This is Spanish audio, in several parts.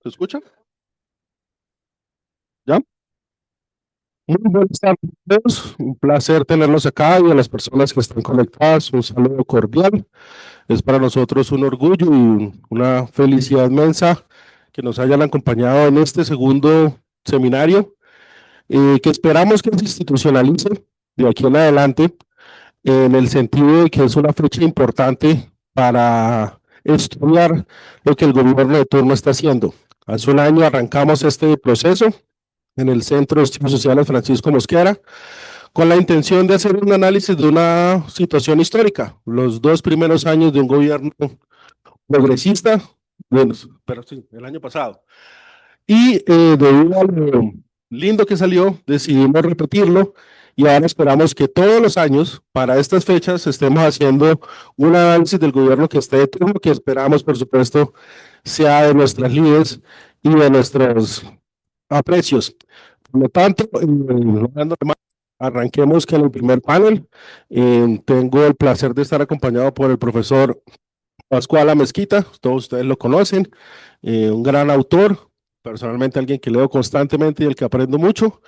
¿Se escucha? ¿Ya? Muy buenas tardes a todos. Un placer tenerlos acá y a las personas que están conectadas. Un saludo cordial. Es para nosotros un orgullo y una felicidad inmensa que nos hayan acompañado en este segundo seminario, que esperamos que se institucionalice de aquí en adelante, en el sentido de que es una fecha importante para estudiar lo que el gobierno de turno está haciendo. Hace un año arrancamos este proceso en el Centro de Estudios Sociales Francisco Mosquera, con la intención de hacer un análisis de una situación histórica, los dos primeros años de un gobierno progresista, bueno, pero sí, el año pasado. Y debido a lo lindo que salió, decidimos repetirlo y ahora esperamos que todos los años, para estas fechas, estemos haciendo un análisis del gobierno que esté de turno, que esperamos, por supuesto, sea de nuestras líderes y de nuestros aprecios. Por lo tanto, no dando más, arranquemos con el primer panel. Tengo el placer de estar acompañado por el profesor Pascual Mezquita, todos ustedes lo conocen, un gran autor, personalmente alguien que leo constantemente y el que aprendo mucho,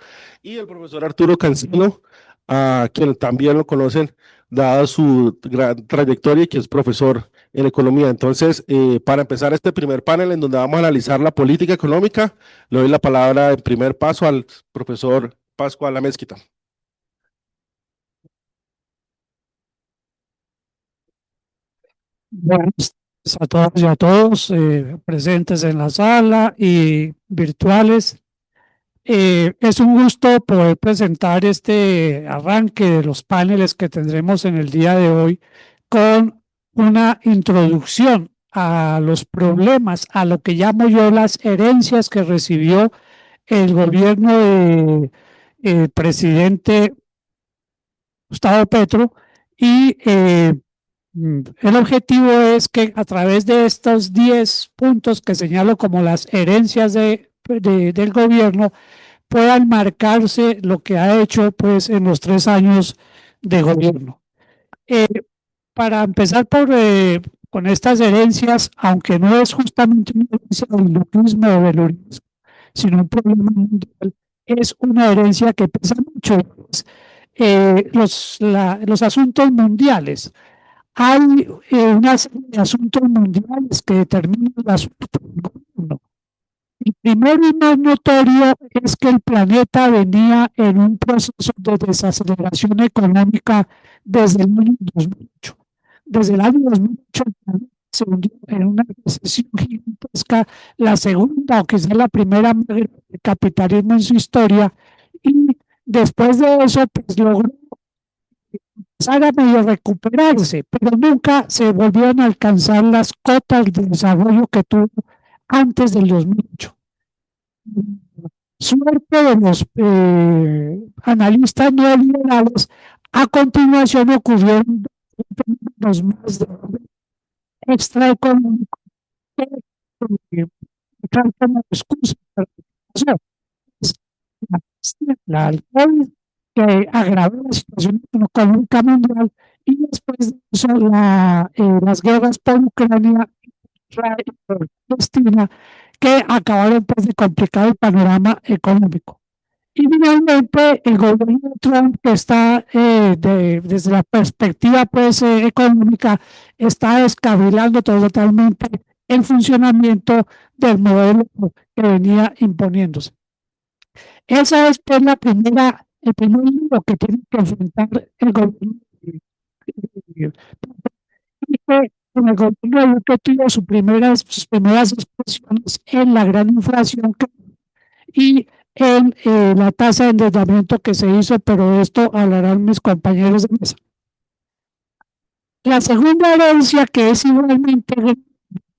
y el profesor Arturo Cancino, a quien también lo conocen, dada su gran trayectoria y que es profesor en economía. Entonces, para empezar este primer panel en donde vamos a analizar la política económica, le doy la palabra en primer paso al profesor Pascual Mezquita. Buenas tardes a todas y a todos presentes en la sala y virtuales. Es un gusto poder presentar este arranque de los paneles que tendremos en el día de hoy con una introducción a los problemas, a lo que llamo yo las herencias que recibió el gobierno de presidente Gustavo Petro y el objetivo es que a través de estos 10 puntos que señalo como las herencias del gobierno puedan marcarse lo que ha hecho pues en los 3 años de gobierno. Eh, para empezar con estas herencias, aunque no es justamente una herencia del lupismo o del uribismo, sino un problema mundial, es una herencia que pesa mucho. Pues, los asuntos mundiales. Hay una serie de asuntos mundiales que determinan el asunto del gobierno. El primero y más notorio es que el planeta venía en un proceso de desaceleración económica desde el año 2008. Desde el año 2008 el planeta se hundió en una recesión gigantesca, la segunda o quizás la primera más grande del capitalismo en su historia, y después de eso pues logró empezar a medio recuperarse, pero nunca se volvieron a alcanzar las cotas de desarrollo que tuvo antes del 2008. Suerte de los analistas neoliberales, a continuación ocurrieron los más de extraeconómicos que como excusa para la la alcohol que agravó la situación económica mundial y después de eso las guerras por Ucrania y por Palestina que acabaron pues, de complicar el panorama económico. Y finalmente el gobierno de Trump, que está desde la perspectiva pues, económica, está descarrilando totalmente el funcionamiento del modelo que venía imponiéndose. Esa es pues, el primer libro que tiene que enfrentar el gobierno. Y que en el gobierno que tuvo sus primeras expresiones en la gran inflación y en la tasa de endeudamiento que se hizo, pero de esto hablarán mis compañeros de mesa. La segunda herencia, que es igualmente de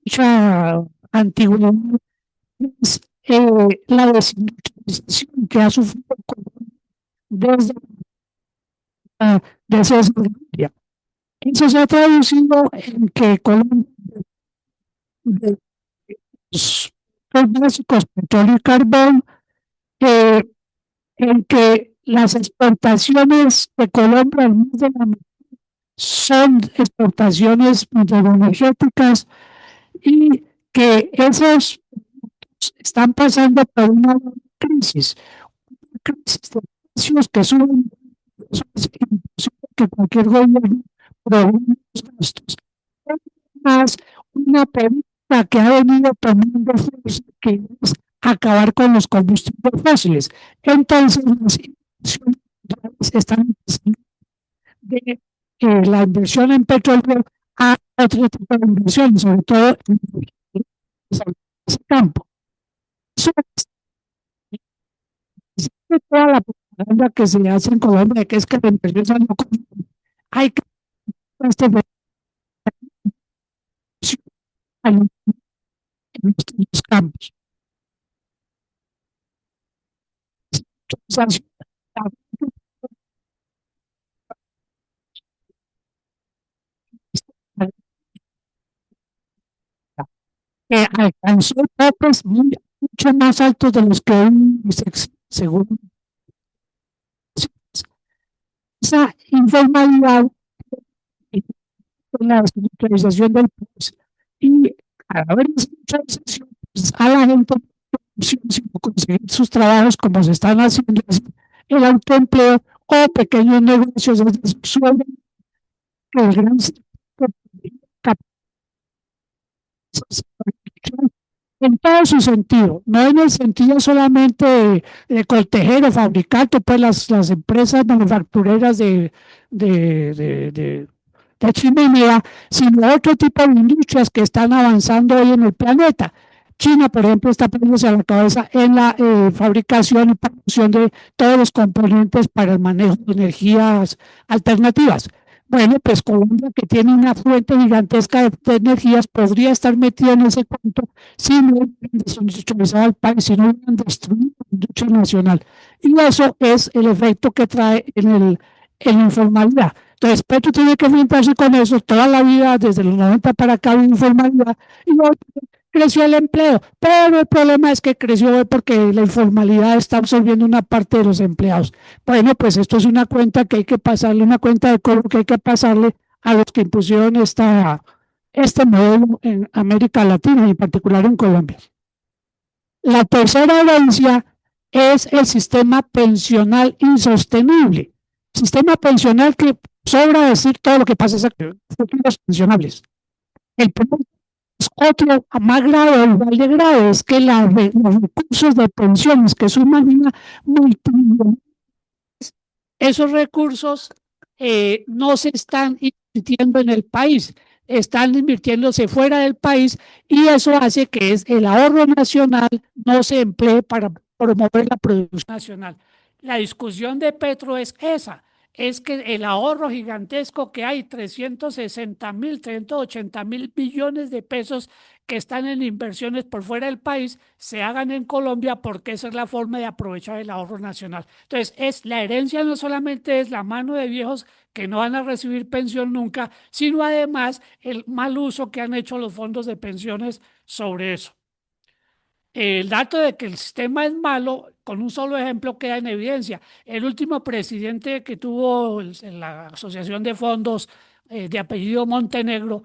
mucha antigüedad, es la desindustrialización que ha sufrido desde la desarrollo. Eso se ha traducido en que Colombia, de los básicos, petróleo y carbón, eh, en que las exportaciones de Colombia al mundo son exportaciones energéticas y que esos están pasando por una crisis de precios que suben, eso es imposible que cualquier gobierno programe los gastos. Más una política que ha venido tomando fuerza, que es acabar con los combustibles fósiles. Entonces, las inversiones están de la inversión en petróleo a otro tipo de inversiones, sobre todo en ese campo. Eso es toda la propaganda que se hace en Colombia, que es que la inversión no hay que este en estos campos. Entonces, alcanzó topes mucho más altos de los que hoy según esa informalidad y la centralización del país. Y al haber esa centralización, pues, a la gente sin conseguir sus trabajos como se están haciendo el autoempleo o pequeños negocios desde su sueldo, que el gran en todo su sentido, no en el sentido solamente de coltejero, fabricante, pues las empresas manufactureras de chimenea, sino otro tipo de industrias que están avanzando hoy en el planeta. China, por ejemplo, está poniéndose a la cabeza en la fabricación y producción de todos los componentes para el manejo de energías alternativas. Bueno, pues Colombia, que tiene una fuente gigantesca de energías, podría estar metida en ese cuento si no hubieran desindustrializado el país, si no hubieran destruido la industria nacional. Y eso es el efecto que trae en la informalidad. Entonces, Petro tiene que enfrentarse con eso toda la vida, desde los 90 para acá, hay informalidad, y hoy creció el empleo, pero el problema es que creció hoy porque la informalidad está absorbiendo una parte de los empleados. Bueno, pues esto es una cuenta que hay que pasarle, una cuenta de cobro que hay que pasarle a los que impusieron este modelo en América Latina y en particular en Colombia. La tercera herencia es el sistema pensional insostenible. Sistema pensional que sobra decir todo lo que pasa en futuros pensionables. El problema es otro más grave, igual de grave, es que los recursos de pensiones que suman una multimillonaria, esos recursos no se están invirtiendo en el país, están invirtiéndose fuera del país y eso hace que el ahorro nacional no se emplee para promover la producción nacional. La discusión de Petro es esa, es que el ahorro gigantesco que hay, 360.000, 380.000 billones de pesos que están en inversiones por fuera del país, se hagan en Colombia porque esa es la forma de aprovechar el ahorro nacional. Entonces, la herencia no solamente es la mano de viejos que no van a recibir pensión nunca, sino además el mal uso que han hecho los fondos de pensiones sobre eso. El dato de que el sistema es malo, con un solo ejemplo, queda en evidencia. El último presidente que tuvo la Asociación de Fondos de apellido Montenegro,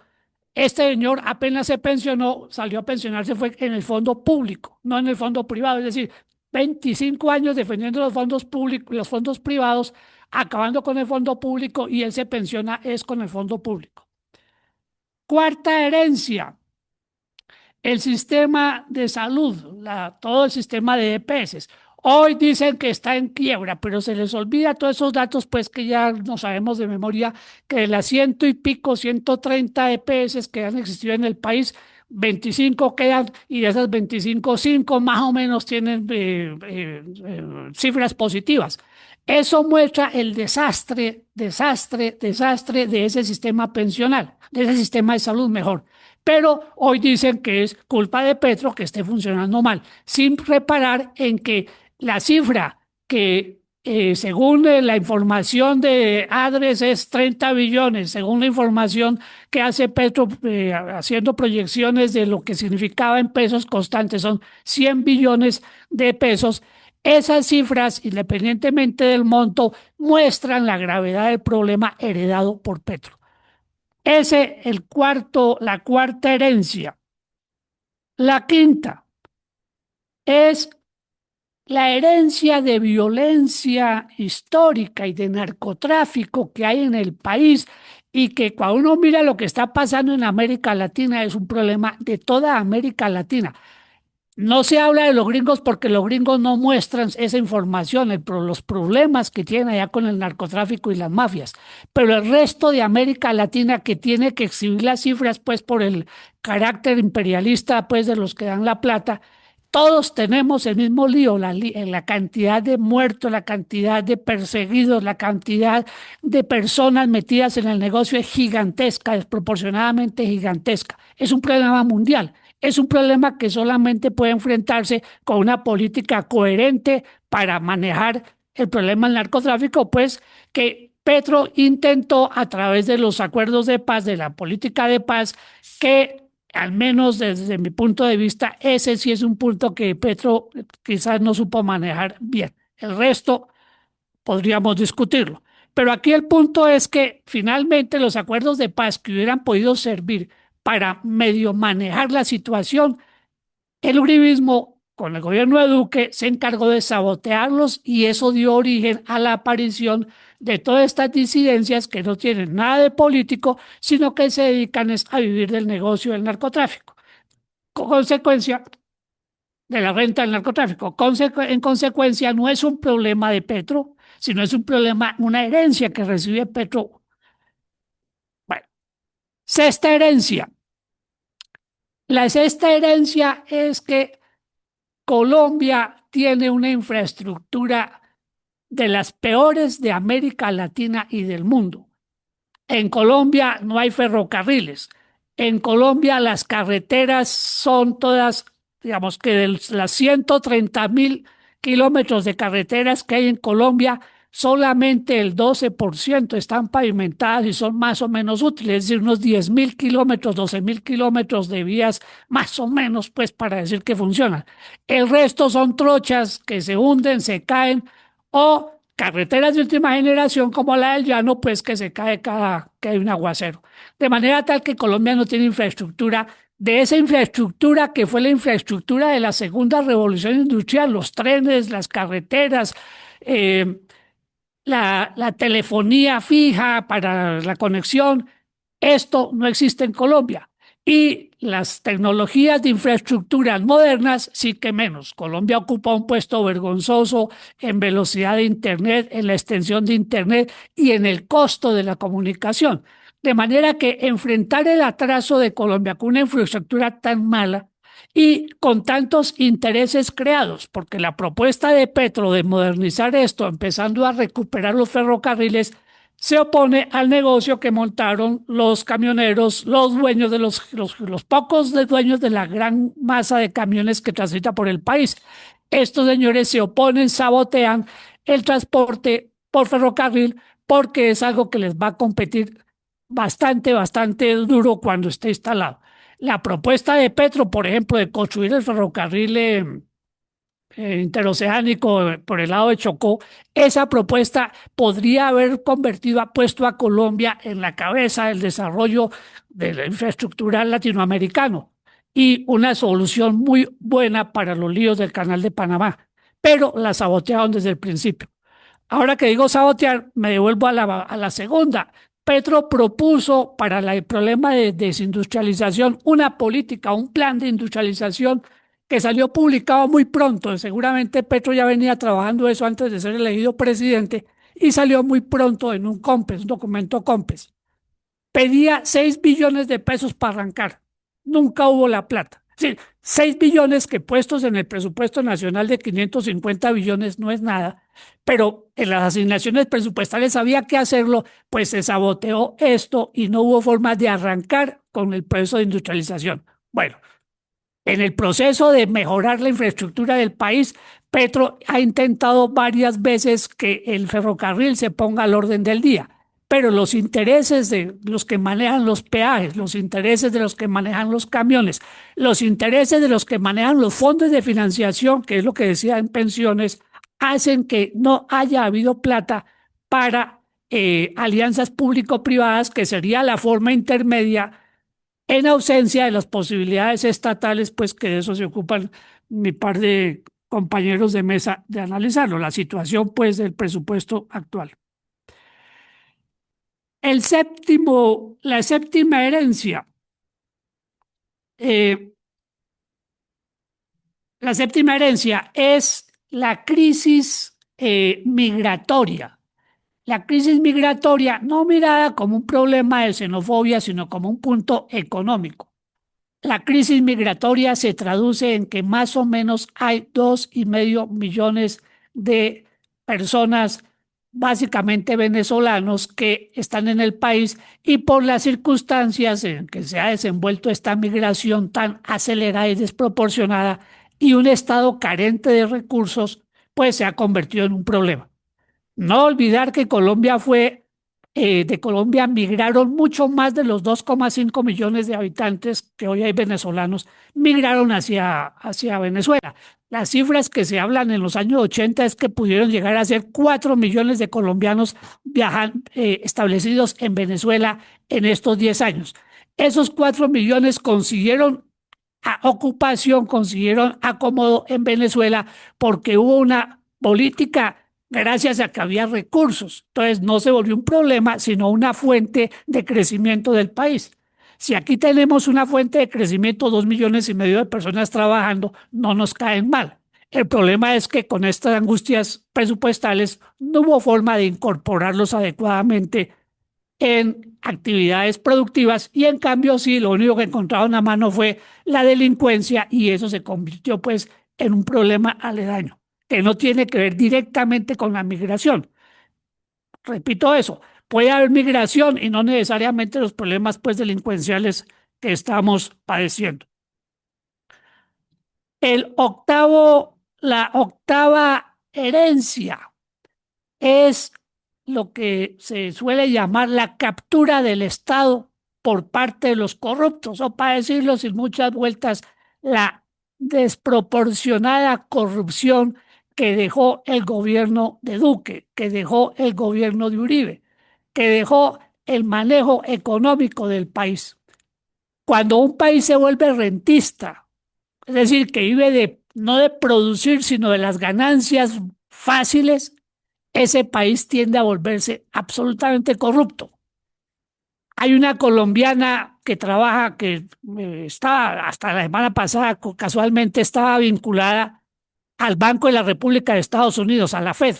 este señor apenas se pensionó, salió a pensionarse, fue en el fondo público, no en el fondo privado. Es decir, 25 años defendiendo los fondos públicos, los fondos privados, acabando con el fondo público y él se pensiona es con el fondo público. Cuarta herencia, el sistema de salud, todo el sistema de EPS. Hoy dicen que está en quiebra, pero se les olvida todos esos datos, pues que ya no sabemos de memoria, que de las ciento y pico, 130 EPS que han existido en el país, 25 quedan y de esas 25, 5 más o menos tienen cifras positivas. Eso muestra el desastre de ese sistema pensional, de ese sistema de salud mejor. Pero hoy dicen que es culpa de Petro que esté funcionando mal, sin reparar en que la cifra que según la información de ADRES es 30 billones, según la información que hace Petro haciendo proyecciones de lo que significaba en pesos constantes, son 100 billones de pesos. Esas cifras, independientemente del monto, muestran la gravedad del problema heredado por Petro. Ese la cuarta herencia. La quinta, es la herencia de violencia histórica y de narcotráfico que hay en el país y que cuando uno mira lo que está pasando en América Latina es un problema de toda América Latina. No se habla de los gringos porque los gringos no muestran esa información, los problemas que tienen allá con el narcotráfico y las mafias. Pero el resto de América Latina que tiene que exhibir las cifras, pues por el carácter imperialista, pues de los que dan la plata, todos tenemos el mismo lío, la cantidad de muertos, la cantidad de perseguidos, la cantidad de personas metidas en el negocio es gigantesca, desproporcionadamente gigantesca. Es un problema mundial. Es un problema que solamente puede enfrentarse con una política coherente para manejar el problema del narcotráfico, pues que Petro intentó a través de los acuerdos de paz, de la política de paz, que al menos desde mi punto de vista, ese sí es un punto que Petro quizás no supo manejar bien. El resto podríamos discutirlo. Pero aquí el punto es que finalmente los acuerdos de paz que hubieran podido servir para medio manejar la situación, el uribismo con el gobierno de Duque se encargó de sabotearlos y eso dio origen a la aparición de todas estas disidencias que no tienen nada de político, sino que se dedican a vivir del negocio del narcotráfico. Con consecuencia de la renta del narcotráfico. En consecuencia, no es un problema de Petro, sino es un problema, una herencia que recibe Petro. Bueno, sexta herencia. La sexta herencia es que Colombia tiene una infraestructura de las peores de América Latina y del mundo. En Colombia no hay ferrocarriles. En Colombia las carreteras son todas, digamos que de las 130.000 kilómetros de carreteras que hay en Colombia, solamente el 12% están pavimentadas y son más o menos útiles, es decir, unos 10.000 kilómetros, 12.000 kilómetros de vías, más o menos, pues para decir que funcionan. El resto son trochas que se hunden, se caen o carreteras de última generación como la del llano, pues que se cae cada que hay un aguacero. De manera tal que Colombia no tiene infraestructura, de esa infraestructura que fue la infraestructura de la segunda revolución industrial, los trenes, las carreteras, eh, la telefonía fija para la conexión, esto no existe en Colombia. Y las tecnologías de infraestructuras modernas sí que menos. Colombia ocupa un puesto vergonzoso en velocidad de Internet, en la extensión de Internet y en el costo de la comunicación. De manera que enfrentar el atraso de Colombia con una infraestructura tan mala y con tantos intereses creados, porque la propuesta de Petro de modernizar esto, empezando a recuperar los ferrocarriles, se opone al negocio que montaron los camioneros, los dueños de los pocos dueños de la gran masa de camiones que transita por el país. Estos señores se oponen, sabotean el transporte por ferrocarril porque es algo que les va a competir bastante duro cuando esté instalado. La propuesta de Petro, por ejemplo, de construir el ferrocarril interoceánico por el lado de Chocó, esa propuesta podría haber puesto a Colombia en la cabeza del desarrollo de la infraestructura latinoamericano y una solución muy buena para los líos del Canal de Panamá, pero la sabotearon desde el principio. Ahora que digo sabotear, me devuelvo a la segunda. Petro propuso para el problema de desindustrialización una política, un plan de industrialización que salió publicado muy pronto. Seguramente Petro ya venía trabajando eso antes de ser elegido presidente y salió muy pronto en un COMPES, un documento COMPES. Pedía 6 billones de pesos para arrancar. Nunca hubo la plata. Sí, 6 billones que puestos en el presupuesto nacional de 550 billones no es nada, pero en las asignaciones presupuestales había que hacerlo, pues se saboteó esto y no hubo forma de arrancar con el proceso de industrialización. Bueno, en el proceso de mejorar la infraestructura del país, Petro ha intentado varias veces que el ferrocarril se ponga al orden del día, pero los intereses de los que manejan los peajes, los intereses de los que manejan los camiones, los intereses de los que manejan los fondos de financiación, que es lo que decía en pensiones, hacen que no haya habido plata para alianzas público-privadas, que sería la forma intermedia en ausencia de las posibilidades estatales, pues que de eso se ocupan mi par de compañeros de mesa de analizarlo, la situación pues del presupuesto actual. La séptima herencia. La séptima herencia es la crisis migratoria. La crisis migratoria no mirada como un problema de xenofobia, sino como un punto económico. La crisis migratoria se traduce en que más o menos hay 2,5 millones de personas, básicamente venezolanos, que están en el país y por las circunstancias en que se ha desenvuelto esta migración tan acelerada y desproporcionada y un Estado carente de recursos, pues se ha convertido en un problema. No olvidar que de Colombia migraron mucho más de los 2,5 millones de habitantes que hoy hay venezolanos, migraron hacia Venezuela. Las cifras que se hablan en los años 80 es que pudieron llegar a ser 4 millones de colombianos establecidos en Venezuela en estos 10 años. Esos 4 millones consiguieron ocupación, consiguieron acomodo en Venezuela porque hubo una política gracias a que había recursos. Entonces no se volvió un problema, sino una fuente de crecimiento del país. Si aquí tenemos una fuente de crecimiento, 2,5 millones de personas trabajando, no nos caen mal. El problema es que con estas angustias presupuestales no hubo forma de incorporarlos adecuadamente en actividades productivas y en cambio sí, lo único que encontraron a mano fue la delincuencia y eso se convirtió pues en un problema aledaño que no tiene que ver directamente con la migración. Repito eso, puede haber migración y no necesariamente los problemas pues delincuenciales que estamos padeciendo. La octava herencia es lo que se suele llamar la captura del Estado por parte de los corruptos, o para decirlo sin muchas vueltas, la desproporcionada corrupción que dejó el gobierno de Duque, que dejó el gobierno de Uribe, que dejó el manejo económico del país. Cuando un país se vuelve rentista, es decir, que vive no de producir, sino de las ganancias fáciles, ese país tiende a volverse absolutamente corrupto. Hay una colombiana que trabaja, que está hasta la semana pasada, casualmente estaba vinculada al Banco de la República de Estados Unidos, a la Fed,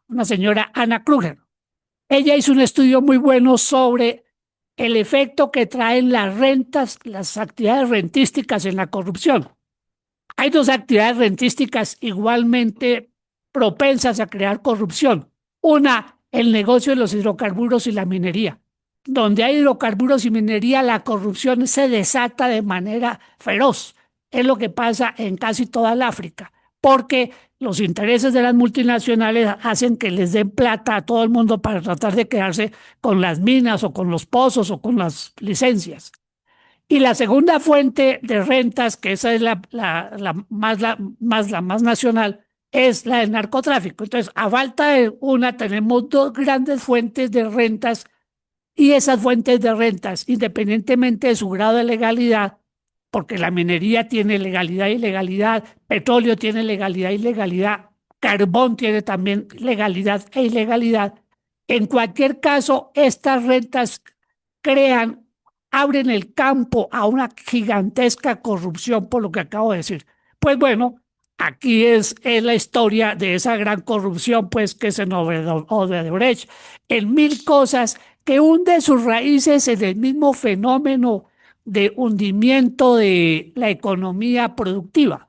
una señora Ana Kruger. Ella hizo un estudio muy bueno sobre el efecto que traen las rentas, las actividades rentísticas en la corrupción. Hay dos actividades rentísticas igualmente propensas a crear corrupción. Una, el negocio de los hidrocarburos y la minería. Donde hay hidrocarburos y minería, la corrupción se desata de manera feroz. Es lo que pasa en casi toda el África, porque los intereses de las multinacionales hacen que les den plata a todo el mundo para tratar de quedarse con las minas o con los pozos o con las licencias. Y la segunda fuente de rentas, que esa es la más nacional, es la del narcotráfico. Entonces, a falta de una, tenemos dos grandes fuentes de rentas y esas fuentes de rentas, independientemente de su grado de legalidad, porque la minería tiene legalidad e ilegalidad, petróleo tiene legalidad e ilegalidad, carbón tiene también legalidad e ilegalidad. En cualquier caso, estas rentas abren el campo a una gigantesca corrupción, por lo que acabo de decir. Pues bueno, aquí es la historia de esa gran corrupción, pues que se nos Odebrecht en mil cosas que hunde sus raíces en el mismo fenómeno de hundimiento de la economía productiva.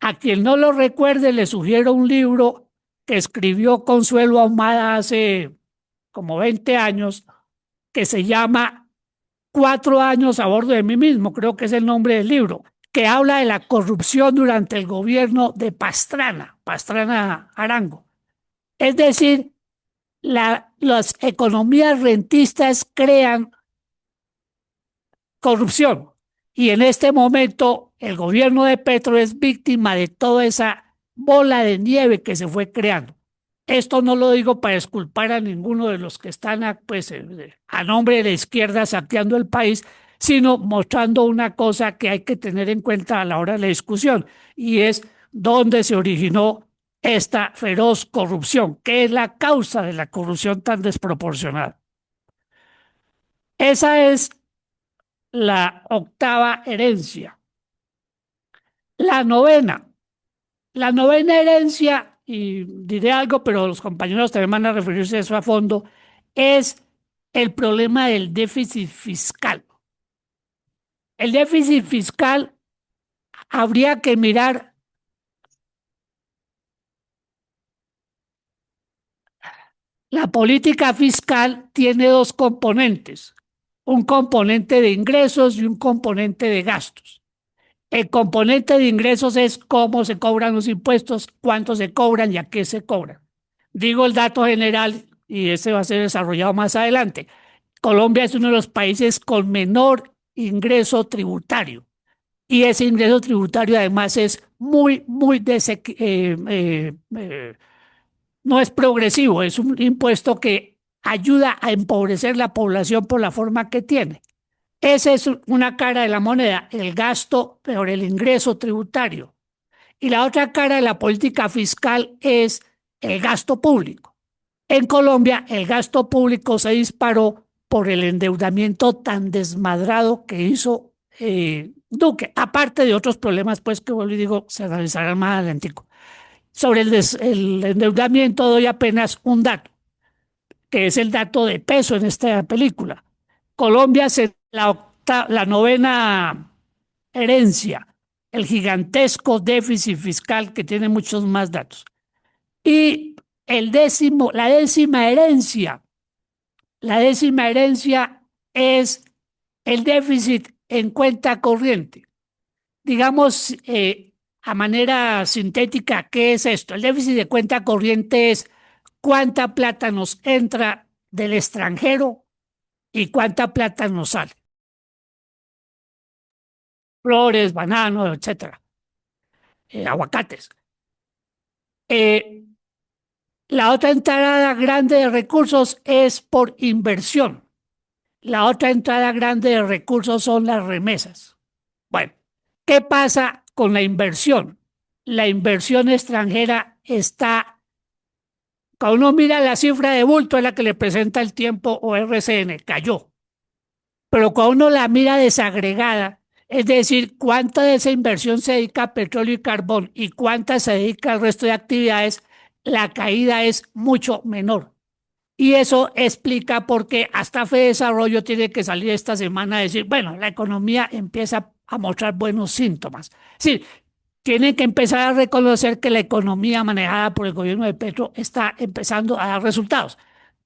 A quien no lo recuerde, le sugiero un libro que escribió Consuelo Ahumada hace como 20 años, que se llama 4 años a bordo de mí mismo, creo que es el nombre del libro, que habla de la corrupción durante el gobierno de Pastrana Arango. Es decir, las economías rentistas crean corrupción y en este momento el gobierno de Petro es víctima de toda esa bola de nieve que se fue creando. Esto no lo digo para exculpar a ninguno de los que están a nombre de la izquierda saqueando el país, sino mostrando una cosa que hay que tener en cuenta a la hora de la discusión, y es dónde se originó esta feroz corrupción, qué es la causa de la corrupción tan desproporcionada. Esa es la octava herencia. La novena. La novena herencia, y diré algo, pero los compañeros también van a referirse a eso a fondo, es el problema del déficit fiscal. El déficit fiscal habría que mirar la política fiscal tiene dos componentes, un componente de ingresos y un componente de gastos. El componente de ingresos es cómo se cobran los impuestos, cuánto se cobran y a qué se cobran. Digo el dato general y ese va a ser desarrollado más adelante. Colombia es uno de los países con menor ingreso tributario y ese ingreso tributario además es muy no es progresivo, es un impuesto que ayuda a empobrecer la población por la forma que tiene. Esa es una cara de la moneda, el gasto por el ingreso tributario. Y la otra cara de la política fiscal es el gasto público. En Colombia, el gasto público se disparó por el endeudamiento tan desmadrado que hizo Duque, aparte de otros problemas, pues que vuelvo y digo, se analizarán más adelante. Sobre el endeudamiento doy apenas un dato, que es el dato de peso en esta película. Colombia es la novena herencia, el gigantesco déficit fiscal que tiene muchos más datos. Y la décima herencia es el déficit en cuenta corriente. Digamos, a manera sintética, ¿qué es esto? El déficit de cuenta corriente es cuánta plata nos entra del extranjero y cuánta plata nos sale. Flores, bananos, etcétera. Aguacates. La otra entrada grande de recursos es por inversión. La otra entrada grande de recursos son las remesas. Bueno, ¿qué pasa con la inversión? La inversión extranjera está, cuando uno mira la cifra de bulto, es la que le presenta el Tiempo o RCN, cayó. Pero cuando uno la mira desagregada, es decir, cuánta de esa inversión se dedica a petróleo y carbón y cuánta se dedica al resto de actividades, la caída es mucho menor. Y eso explica por qué hasta Fedesarrollo tiene que salir esta semana a decir, bueno, la economía empieza a mostrar buenos síntomas. Es decir, tienen que empezar a reconocer que la economía manejada por el gobierno de Petro está empezando a dar resultados.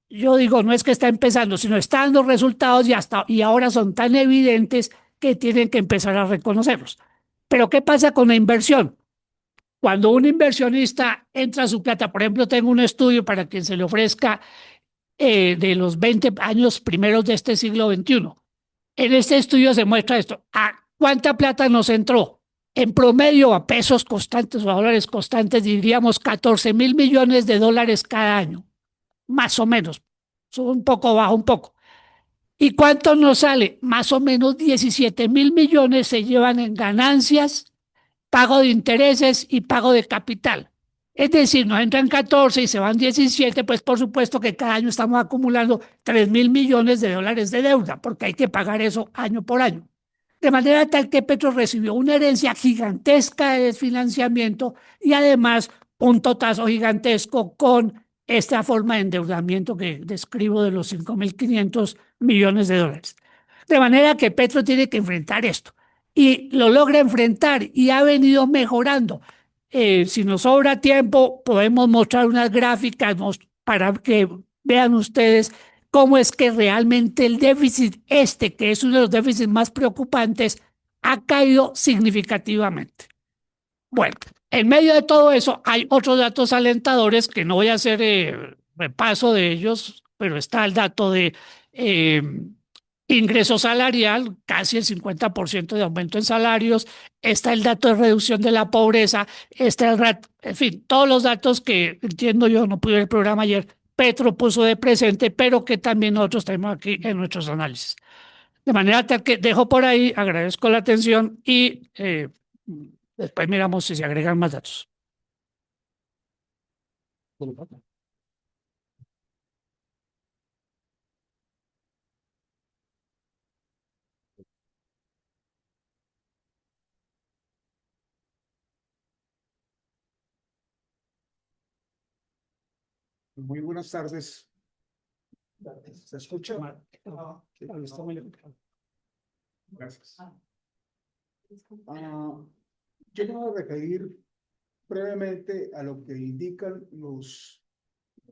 Yo digo, no es que está empezando, sino está dando resultados y ahora son tan evidentes que tienen que empezar a reconocerlos. Pero ¿qué pasa con la inversión? Cuando un inversionista entra a su plata, por ejemplo, tengo un estudio para quien se le ofrezca de los 20 años primeros de este siglo XXI. En este estudio se muestra esto. ¿A cuánta plata nos entró? En promedio, a pesos constantes o a dólares constantes, diríamos 14.000 millones de dólares cada año, más o menos. Sube un poco, baja un poco. ¿Y cuánto nos sale? Más o menos 17.000 millones se llevan en ganancias, pago de intereses y pago de capital. Es decir, nos entran 14 y se van 17, pues por supuesto que cada año estamos acumulando 3.000 millones de dólares de deuda, porque hay que pagar eso año por año. De manera tal que Petro recibió una herencia gigantesca de desfinanciamiento y además un totazo gigantesco con esta forma de endeudamiento que describo de los 5.500 millones de dólares. De manera que Petro tiene que enfrentar esto y lo logra enfrentar y ha venido mejorando. Si nos sobra tiempo, podemos mostrar unas gráficas para que vean ustedes cómo es que realmente el déficit que es uno de los déficits más preocupantes, ha caído significativamente. Bueno, en medio de todo eso hay otros datos alentadores que no voy a hacer repaso de ellos, pero está el dato de ingreso salarial, casi el 50% de aumento en salarios, está el dato de reducción de la pobreza, está en fin, todos los datos que entiendo yo, no pude ver el programa ayer, Petro puso de presente, pero que también nosotros tenemos aquí en nuestros análisis. De manera tal que dejo por ahí, agradezco la atención y después miramos si se agregan más datos. Muy buenas tardes. ¿Se escucha? Sí. Gracias. Yo me voy a referir brevemente a lo que indican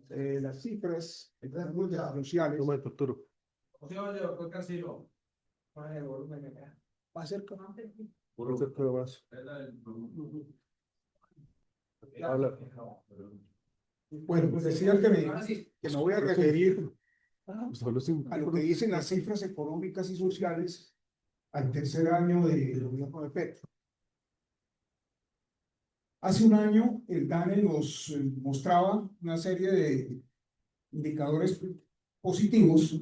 las cifras sociales. Más cerca. Bueno, pues decía que me voy a referir a lo que dicen las cifras económicas y sociales al tercer año del gobierno de Petro. Hace un año el DANE nos mostraba una serie de indicadores positivos,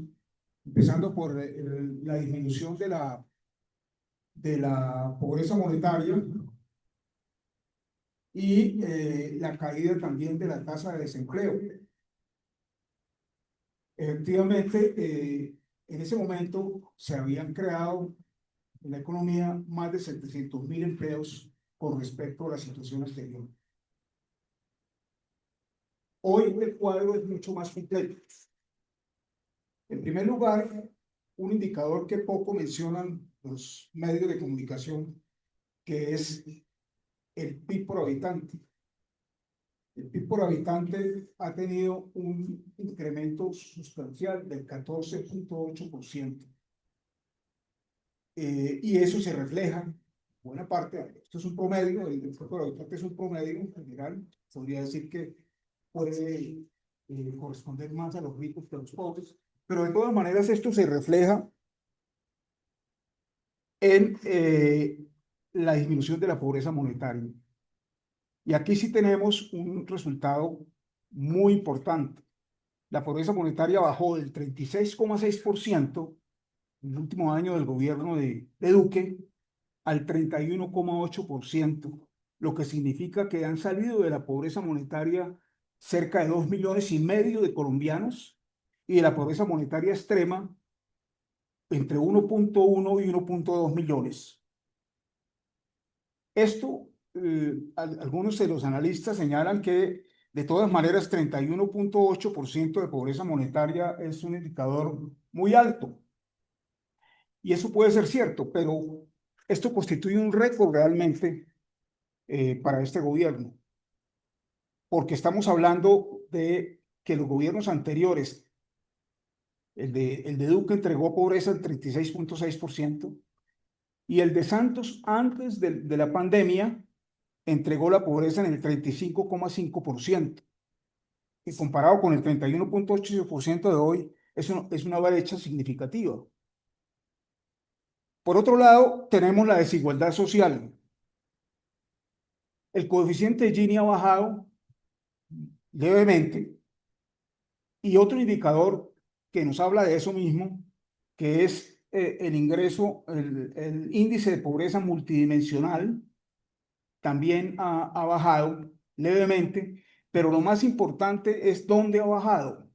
empezando por la disminución de la pobreza monetaria y la caída también de la tasa de desempleo. Efectivamente, en ese momento se habían creado en la economía más de 700.000 empleos con respecto a la situación anterior. Hoy el cuadro es mucho más completo. En primer lugar, un indicador que poco mencionan los medios de comunicación, que es el PIB por habitante. El PIB por habitante ha tenido un incremento sustancial del 14.8%. Y eso se refleja, buena parte, esto es un promedio, el PIB por habitante es un promedio en general, podría decir que puede corresponder más a los ricos que a los pobres, pero de todas maneras esto se refleja en la disminución de la pobreza monetaria. Y aquí sí tenemos un resultado muy importante. La pobreza monetaria bajó del 36,6% en el último año del gobierno de Duque al 31,8%, lo que significa que han salido de la pobreza monetaria cerca de 2,5 millones de colombianos y de la pobreza monetaria extrema entre 1,1 y 1,2 millones. Esto, algunos de los analistas señalan que de todas maneras 31,8% de pobreza monetaria es un indicador muy alto. Y eso puede ser cierto, pero esto constituye un récord realmente para este gobierno. Porque estamos hablando de que los gobiernos anteriores, el de Duque entregó pobreza al 36,6% y el de Santos antes de la pandemia entregó la pobreza en el 35,5%. Y comparado con el 31,8% de hoy, es una brecha significativa. Por otro lado, tenemos la desigualdad social. El coeficiente de Gini ha bajado levemente. Y otro indicador que nos habla de eso mismo, que es el ingreso, el índice de pobreza multidimensional, también ha bajado levemente, pero lo más importante es dónde ha bajado.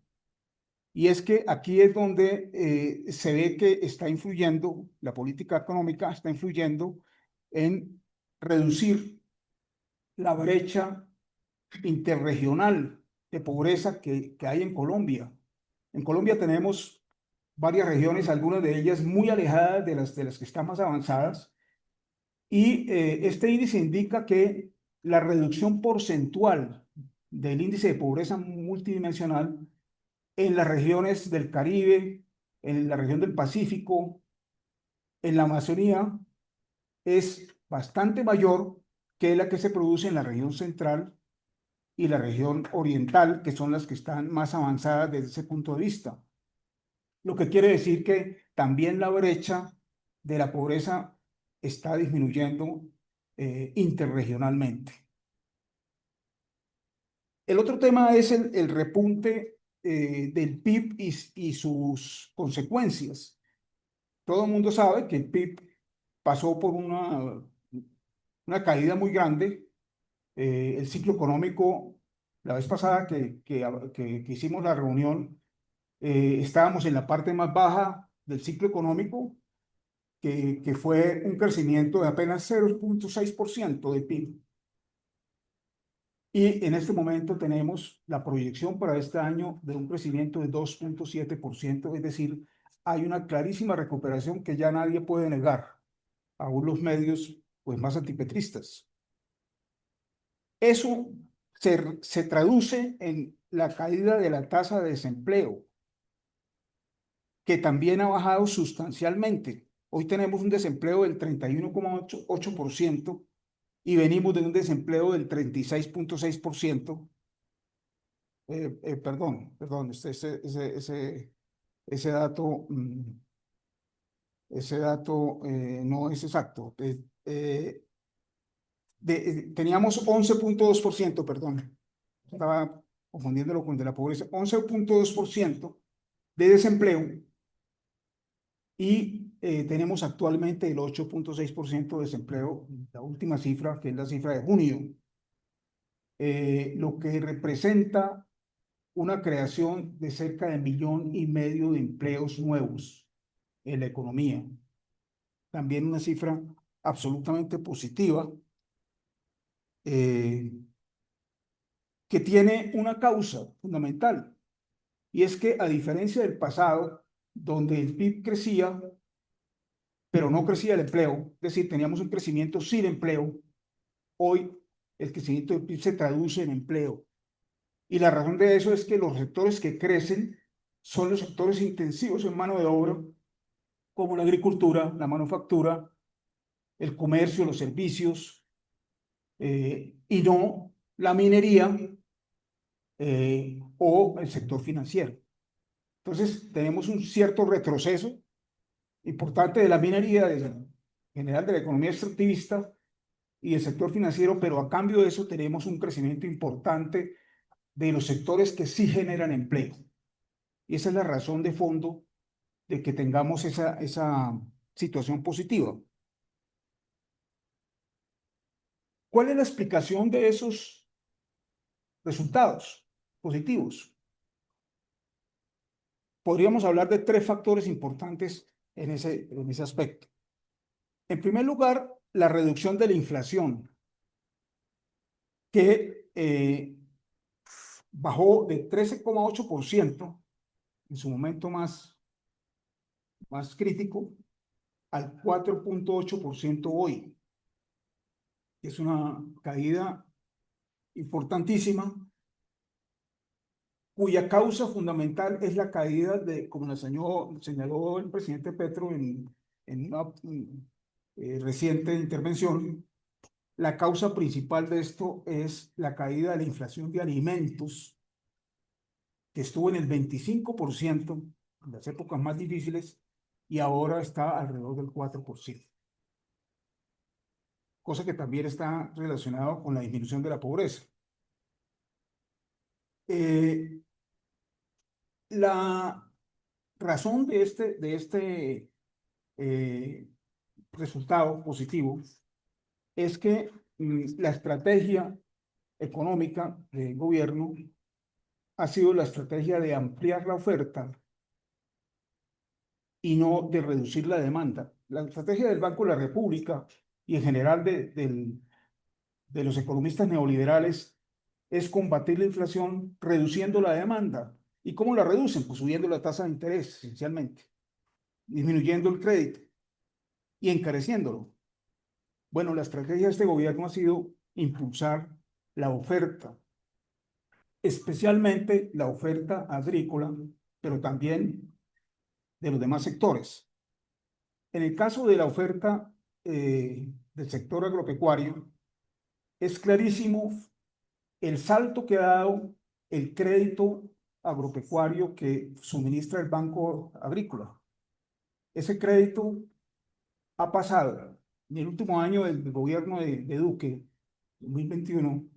Y es que aquí es donde se ve que está influyendo, la política económica está influyendo en reducir la brecha interregional de pobreza que hay en Colombia. En Colombia tenemos varias regiones, algunas de ellas muy alejadas de las que están más avanzadas, y este índice indica que la reducción porcentual del índice de pobreza multidimensional en las regiones del Caribe, en la región del Pacífico, en la Amazonía, es bastante mayor que la que se produce en la región central y la región oriental, que son las que están más avanzadas desde ese punto de vista. Lo que quiere decir que también la brecha de la pobreza está disminuyendo interregionalmente. El otro tema es el repunte del PIB y sus consecuencias. Todo el mundo sabe que el PIB pasó por una caída muy grande. El ciclo económico, la vez pasada que hicimos la reunión, estábamos en la parte más baja del ciclo económico, que fue un crecimiento de apenas 0,6% de PIB. Y en este momento tenemos la proyección para este año de un crecimiento de 2,7%, es decir, hay una clarísima recuperación que ya nadie puede negar, aún los medios pues, más antipetristas. Eso se traduce en la caída de la tasa de desempleo, que también ha bajado sustancialmente. Hoy tenemos un desempleo del 31,8% y venimos de un desempleo del 36,6%. Perdón, ese dato, no es exacto. Teníamos 11,2%, perdón, estaba confundiéndolo con el de la pobreza, 11,2% de desempleo y tenemos actualmente el 8,6% de desempleo, la última cifra, que es la cifra de junio, lo que representa una creación de cerca de 1,5 millones de empleos nuevos en la economía. También una cifra absolutamente positiva, que tiene una causa fundamental, y es que a diferencia del pasado, donde el PIB crecía, pero no crecía el empleo, es decir, teníamos un crecimiento sin empleo, hoy el crecimiento del PIB se traduce en empleo. Y la razón de eso es que los sectores que crecen son los sectores intensivos en mano de obra, como la agricultura, la manufactura, el comercio, los servicios, y no la minería o el sector financiero. Entonces, tenemos un cierto retroceso importante de la minería, en general de la economía extractivista y del sector financiero, pero a cambio de eso tenemos un crecimiento importante de los sectores que sí generan empleo. Y esa es la razón de fondo de que tengamos esa situación positiva. ¿Cuál es la explicación de esos resultados positivos? Podríamos hablar de 3 factores importantes en ese aspecto. En primer lugar, la reducción de la inflación, que bajó de 13,8% en su momento más crítico al 4,8% hoy. Es una caída importantísima, cuya causa fundamental es la caída de, como lo señaló el presidente Petro en una reciente intervención, la causa principal de esto es la caída de la inflación de alimentos, que estuvo en el 25% en las épocas más difíciles y ahora está alrededor del 4%. Cosa que también está relacionado con la disminución de la pobreza. La razón de este resultado positivo es que la estrategia económica del gobierno ha sido la estrategia de ampliar la oferta y no de reducir la demanda. La estrategia del Banco de la República y en general de los economistas neoliberales es combatir la inflación reduciendo la demanda. ¿Y cómo la reducen? Pues subiendo la tasa de interés, esencialmente, disminuyendo el crédito y encareciéndolo. Bueno, la estrategia de este gobierno ha sido impulsar la oferta, especialmente la oferta agrícola, pero también de los demás sectores. En el caso de la oferta del sector agropecuario, es clarísimo el salto que ha dado el crédito agropecuario que suministra el Banco Agrícola. Ese crédito ha pasado en el último año del gobierno de Duque, 2021,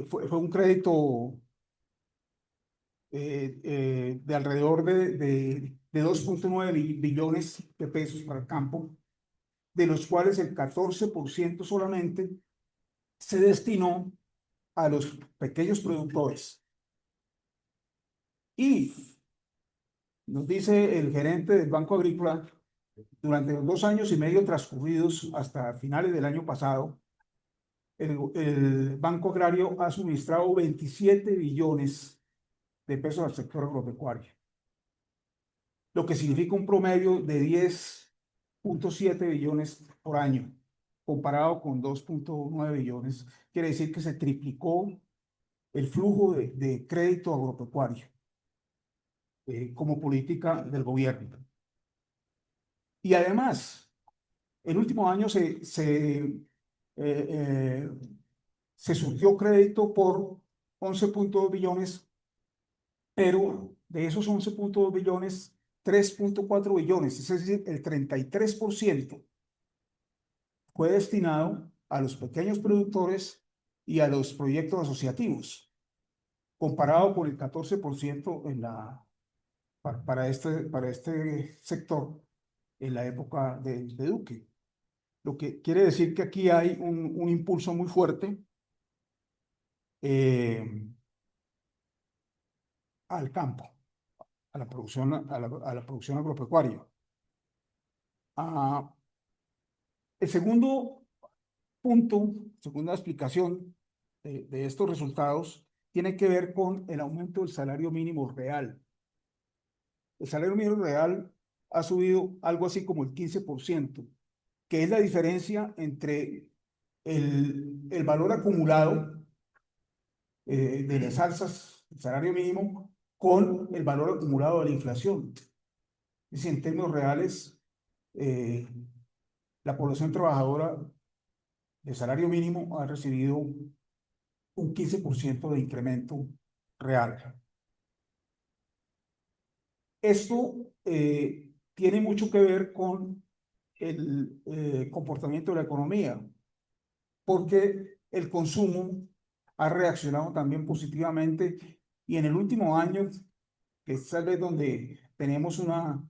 fue un crédito de alrededor de 2,9 billones de pesos para el campo, de los cuales el 14% solamente se destinó a los pequeños productores. Y nos dice el gerente del Banco Agrícola, durante los 2 años y medio transcurridos hasta finales del año pasado, el Banco Agrario ha suministrado 27 billones de pesos al sector agropecuario, lo que significa un promedio de 10,7 billones por año, comparado con 2,9 billones. Quiere decir que se triplicó el flujo de crédito agropecuario como política del gobierno. Y además, el último año se surgió crédito por 11,2 billones, pero de esos 11,2 billones, 3,4 billones, es decir, el 33% fue destinado a los pequeños productores y a los proyectos asociativos, comparado con el 14% para este sector en la época de Duque. Lo que quiere decir que aquí hay un impulso muy fuerte al campo, a la producción agropecuaria. El segundo punto, segunda explicación de estos resultados, tiene que ver con el aumento del salario mínimo real. El salario mínimo real ha subido algo así como el 15%, que es la diferencia entre el valor acumulado de las alzas del salario mínimo con el valor acumulado de la inflación. Es decir, en términos reales, la población trabajadora de salario mínimo ha recibido un 15% de incremento real. Esto tiene mucho que ver con el comportamiento de la economía, porque el consumo ha reaccionado también positivamente y en el último año, que es tal vez donde tenemos una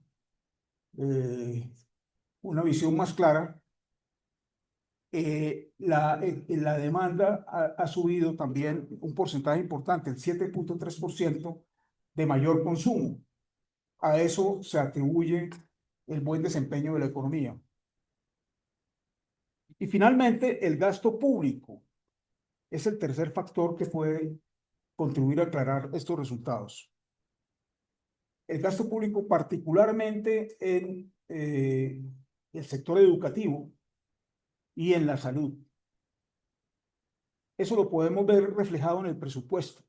visión más clara, la demanda ha subido también un porcentaje importante, el 7,3% de mayor consumo. A eso se atribuye el buen desempeño de la economía. Y finalmente, el gasto público es el tercer factor que puede contribuir a aclarar estos resultados. El gasto público, particularmente en el sector educativo y en la salud. Eso lo podemos ver reflejado en el presupuesto.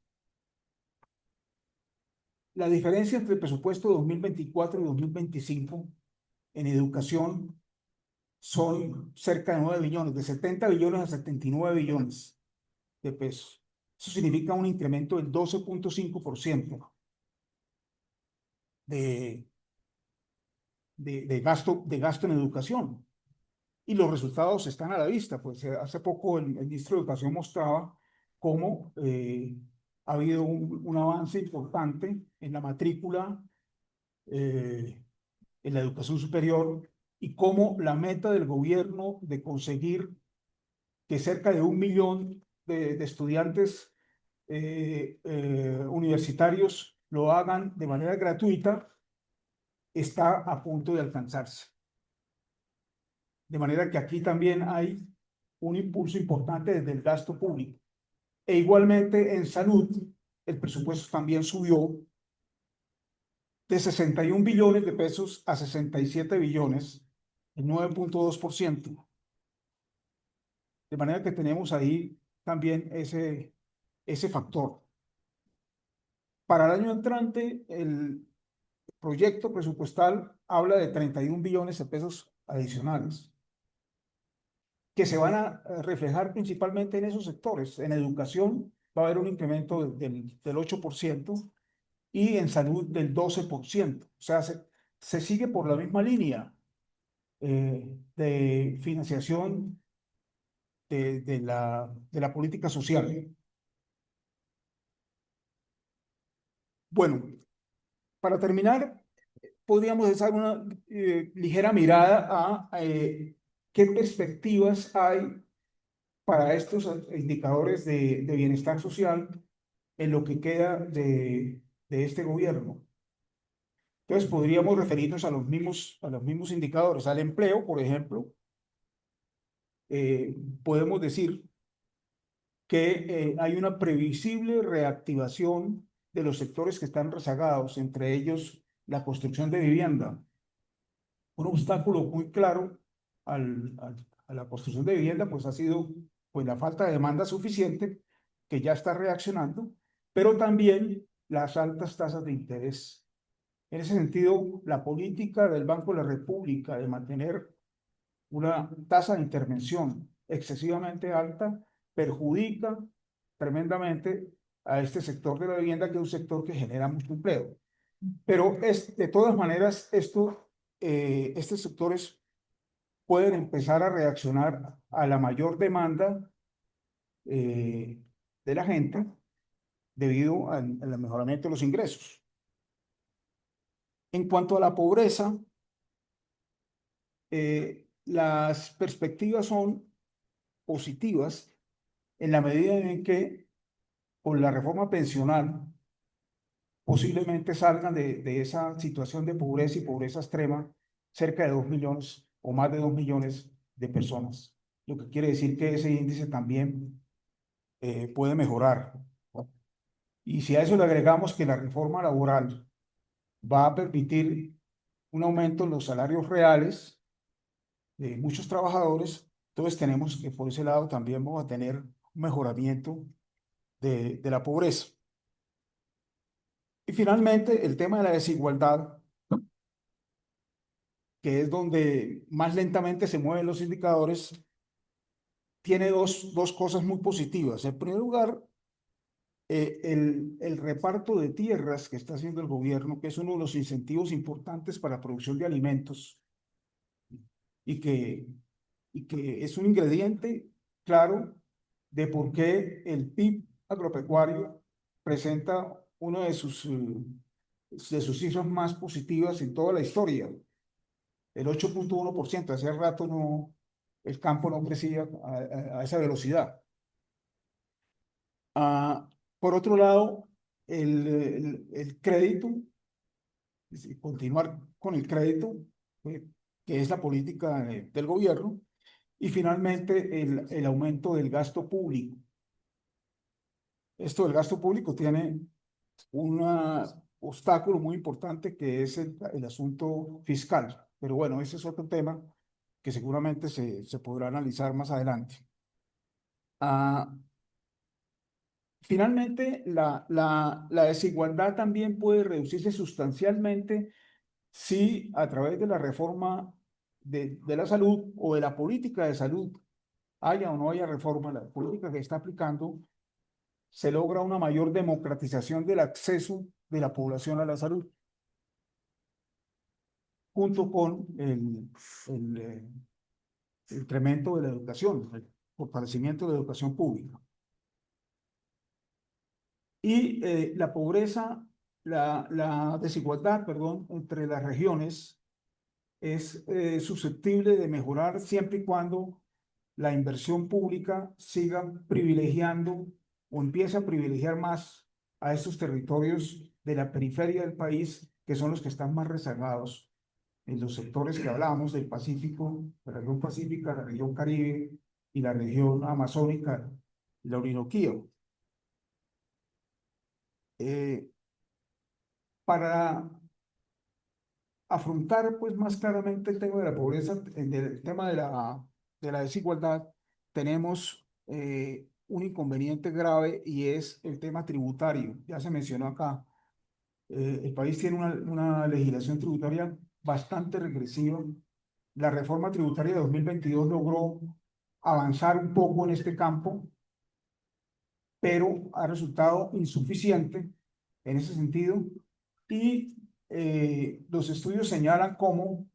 La diferencia entre el presupuesto de 2024 y 2025 en educación son cerca de 9 billones, de 70 billones a 79 billones de pesos. Eso significa un incremento del 12,5% de gasto en educación. Y los resultados están a la vista. Pues hace poco el ministro de Educación mostraba cómo ha habido un avance importante en la matrícula en la educación superior y cómo la meta del gobierno de conseguir que cerca de 1 millón de estudiantes universitarios lo hagan de manera gratuita está a punto de alcanzarse. De manera que aquí también hay un impulso importante desde el gasto público. E igualmente en salud, el presupuesto también subió de 61 billones de pesos a 67 billones, el 9,2%. De manera que tenemos ahí también ese factor. Para el año entrante, el proyecto presupuestal habla de 31 billones de pesos adicionales, que se van a reflejar principalmente en esos sectores. En educación va a haber un incremento del 8% y en salud del 12%. O sea, se sigue por la misma línea de financiación de la política social. Bueno, para terminar, podríamos hacer una ligera mirada a qué perspectivas hay para estos indicadores de bienestar social en lo que queda de este gobierno. Entonces, podríamos referirnos a los mismos indicadores, al empleo, por ejemplo. Podemos decir que hay una previsible reactivación de los sectores que están rezagados, entre ellos la construcción de vivienda. Un obstáculo muy claro a la construcción de vivienda, pues ha sido pues, la falta de demanda suficiente, que ya está reaccionando, pero también las altas tasas de interés. En ese sentido, la política del Banco de la República de mantener una tasa de intervención excesivamente alta perjudica tremendamente a este sector de la vivienda, que es un sector que genera mucho empleo. Pero de todas maneras, estos sectores pueden empezar a reaccionar a la mayor demanda de la gente debido al mejoramiento de los ingresos. En cuanto a la pobreza, las perspectivas son positivas en la medida en que con la reforma pensional posiblemente salgan de esa situación de pobreza y pobreza extrema cerca de 2 millones o más de 2 millones de personas. Lo que quiere decir que ese índice también puede mejorar. Y si a eso le agregamos que la reforma laboral va a permitir un aumento en los salarios reales de muchos trabajadores, entonces tenemos que por ese lado también vamos a tener un mejoramiento de la pobreza. Y finalmente, el tema de la desigualdad, que es donde más lentamente se mueven los indicadores, tiene dos cosas muy positivas. En primer lugar, el reparto de tierras que está haciendo el gobierno, que es uno de los incentivos importantes para la producción de alimentos y que es un ingrediente claro de por qué el PIB agropecuario presenta uno de sus cifras más positivas en toda la historia, el 8,1%. Hace rato no, el campo no crecía a esa velocidad. Ah, por otro lado, el crédito, es decir, continuar con el crédito, eh, que es la política del gobierno, y finalmente el aumento del gasto público. Esto del gasto público tiene un obstáculo muy importante, que es el asunto fiscal. Pero bueno, ese es otro tema que seguramente se podrá analizar más adelante. Ah, finalmente, la desigualdad también puede reducirse sustancialmente si a través de la reforma de la salud o de la política de salud, haya o no haya reforma, la política que está aplicando, se logra una mayor democratización del acceso de la población a la salud, junto con el incremento de la educación, el fortalecimiento de la educación pública. Y la pobreza, la desigualdad, perdón, entre las regiones es susceptible de mejorar siempre y cuando la inversión pública siga privilegiando o empiece a privilegiar más a estos territorios de la periferia del país, que son los que están más rezagados en los sectores que hablamos del Pacífico, la región pacífica, la región Caribe y la región amazónica y la Orinoquía. Eh, para afrontar pues más claramente el tema de la pobreza, el tema de la desigualdad, tenemos un inconveniente grave, y es el tema tributario. Ya se mencionó acá, el país tiene una legislación tributaria bastante regresiva. La reforma tributaria de 2022 logró avanzar un poco en este campo, pero ha resultado insuficiente en ese sentido, y los estudios señalan cómo,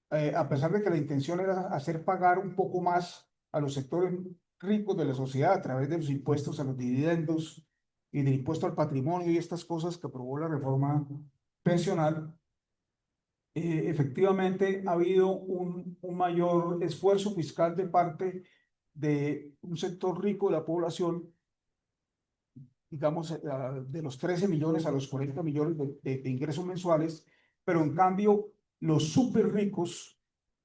a pesar de que la intención era hacer pagar un poco más a los sectores ricos de la sociedad a través de los impuestos a los dividendos y del impuesto al patrimonio y estas cosas que aprobó la reforma pensional, efectivamente ha habido un mayor esfuerzo fiscal de parte de un sector rico de la población, digamos, de los 13 millones a los 40 millones de ingresos mensuales, pero en cambio los súper ricos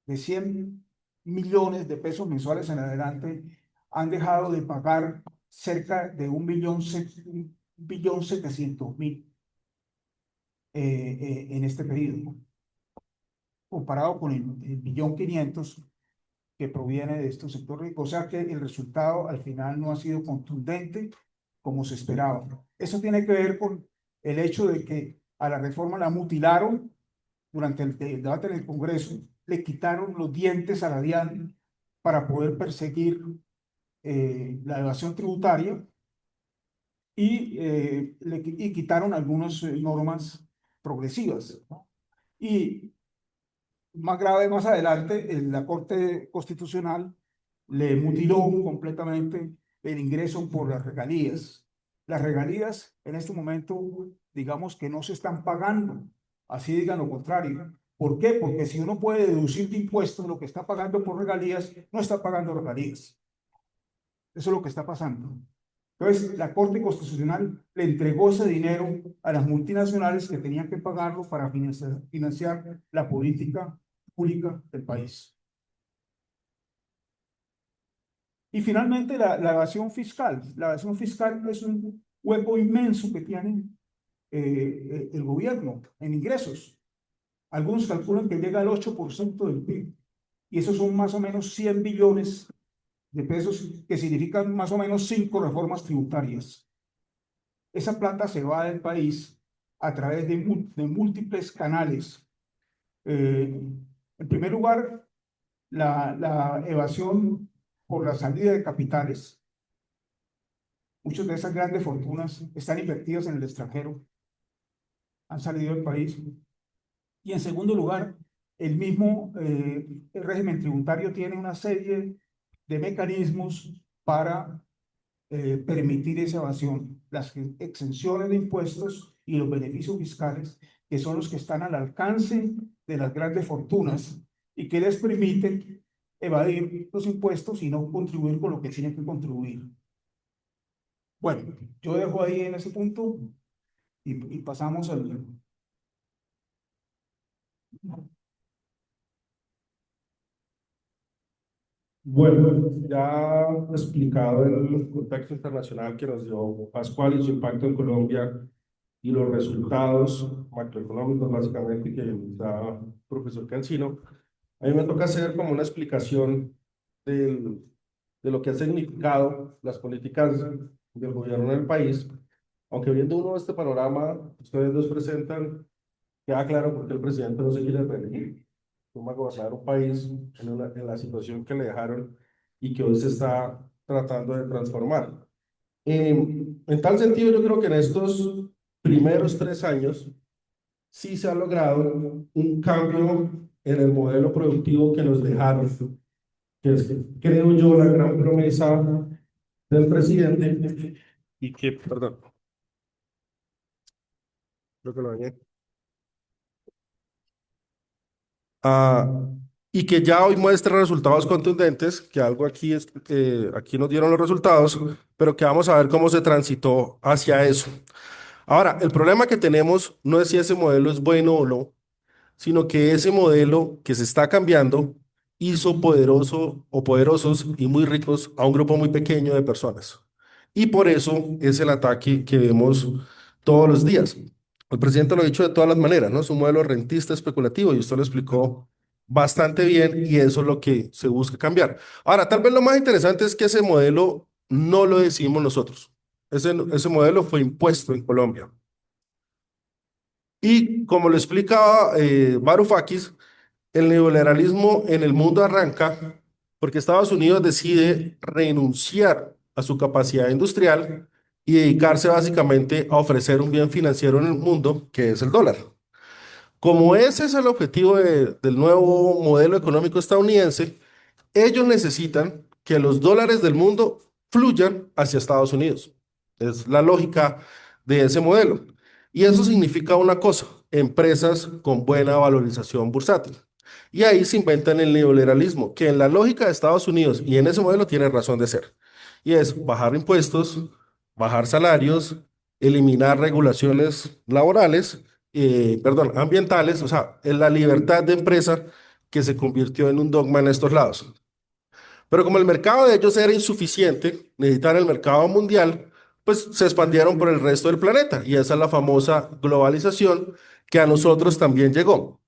de 100 millones de pesos mensuales en adelante han dejado de pagar cerca de 1.700.000 en este periodo, comparado con el 1.500.000 que proviene de estos sectores ricos. O sea que el resultado al final no ha sido contundente como se esperaba. Eso tiene que ver con el hecho de que a la reforma la mutilaron durante el debate en el Congreso, le quitaron los dientes a la DIAN para poder perseguir la evasión tributaria y quitaron algunas normas progresivas, ¿no? Y más grave, más adelante, la Corte Constitucional le mutiló completamente el ingreso por las regalías. Las regalías en este momento, digamos que no se están pagando, así digan lo contrario. ¿Por qué? Porque si uno puede deducir de impuestos lo que está pagando por regalías, no está pagando regalías. Eso es lo que está pasando. Entonces, la Corte Constitucional le entregó ese dinero a las multinacionales que tenían que pagarlo para financiar la política pública del país. Y finalmente, la evasión fiscal. La evasión fiscal es un hueco inmenso que tiene el gobierno en ingresos. Algunos calculan que llega al 8% del PIB. Y esos son más o menos 100 billones de pesos, que significan más o menos 5 reformas tributarias. Esa plata se va del país a través de múltiples canales. En primer lugar, la evasión por la salida de capitales. Muchas de esas grandes fortunas están invertidas en el extranjero, han salido del país. Y en segundo lugar, el mismo el régimen tributario tiene una serie de mecanismos para permitir esa evasión, las exenciones de impuestos y los beneficios fiscales, que son los que están al alcance de las grandes fortunas y que les permiten evadir los impuestos y no contribuir con lo que tienen que contribuir. Bueno, yo dejo ahí en ese punto y pasamos al... Bueno, ya explicado el contexto internacional que nos dio Pascual y su impacto en Colombia y los resultados macroeconómicos básicamente que da el profesor Cancino, a mí me toca hacer como una explicación de lo que ha significado las políticas del gobierno en el país, aunque viendo uno este panorama que ustedes nos presentan, queda claro por qué el presidente no se quiere reelegir. Cómo gobernar un país en la situación que le dejaron y que hoy se está tratando de transformar. En tal sentido, yo creo que en estos primeros 3 años sí se ha logrado un cambio en el modelo productivo que nos dejaron, que es, creo yo, la gran promesa del presidente y que, perdón, creo que lo dañé. Ah, y que ya hoy muestra resultados contundentes, que algo aquí, aquí nos dieron los resultados, pero que vamos a ver cómo se transitó hacia eso. Ahora, el problema que tenemos no es si ese modelo es bueno o no, sino que ese modelo que se está cambiando hizo poderoso o poderosos y muy ricos a un grupo muy pequeño de personas. Y por eso es el ataque que vemos todos los días. El presidente lo ha dicho de todas las maneras, ¿no? Es un modelo rentista especulativo y usted lo explicó bastante bien y eso es lo que se busca cambiar. Ahora, tal vez lo más interesante es que ese modelo no lo decidimos nosotros. Ese modelo fue impuesto en Colombia. Y como lo explicaba Varoufakis, el neoliberalismo en el mundo arranca porque Estados Unidos decide renunciar a su capacidad industrial y dedicarse básicamente a ofrecer un bien financiero en el mundo, que es el dólar. Como ese es el objetivo del nuevo modelo económico estadounidense, ellos necesitan que los dólares del mundo fluyan hacia Estados Unidos. Es la lógica de ese modelo. Y eso significa una cosa, empresas con buena valorización bursátil. Y ahí se inventan el neoliberalismo, que en la lógica de Estados Unidos y en ese modelo tiene razón de ser. Y es bajar impuestos, bajar salarios, eliminar regulaciones laborales, perdón, ambientales, o sea, es la libertad de empresa que se convirtió en un dogma en estos lados. Pero como el mercado de ellos era insuficiente, necesitaban el mercado mundial, pues se expandieron por el resto del planeta. Y esa es la famosa globalización que a nosotros también llegó.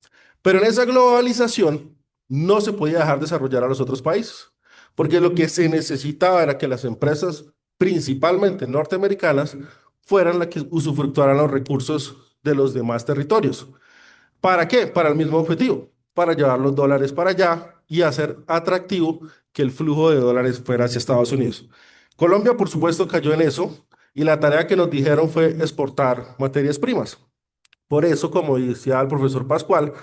Pero en esa globalización no se podía dejar desarrollar a los otros países, porque lo que se necesitaba era que las empresas, principalmente norteamericanas, fueran las que usufructuaran los recursos de los demás territorios. ¿Para qué? Para el mismo objetivo, para llevar los dólares para allá y hacer atractivo que el flujo de dólares fuera hacia Estados Unidos. Colombia, por supuesto, cayó en eso y la tarea que nos dijeron fue exportar materias primas. Por eso, como decía el profesor Pascual,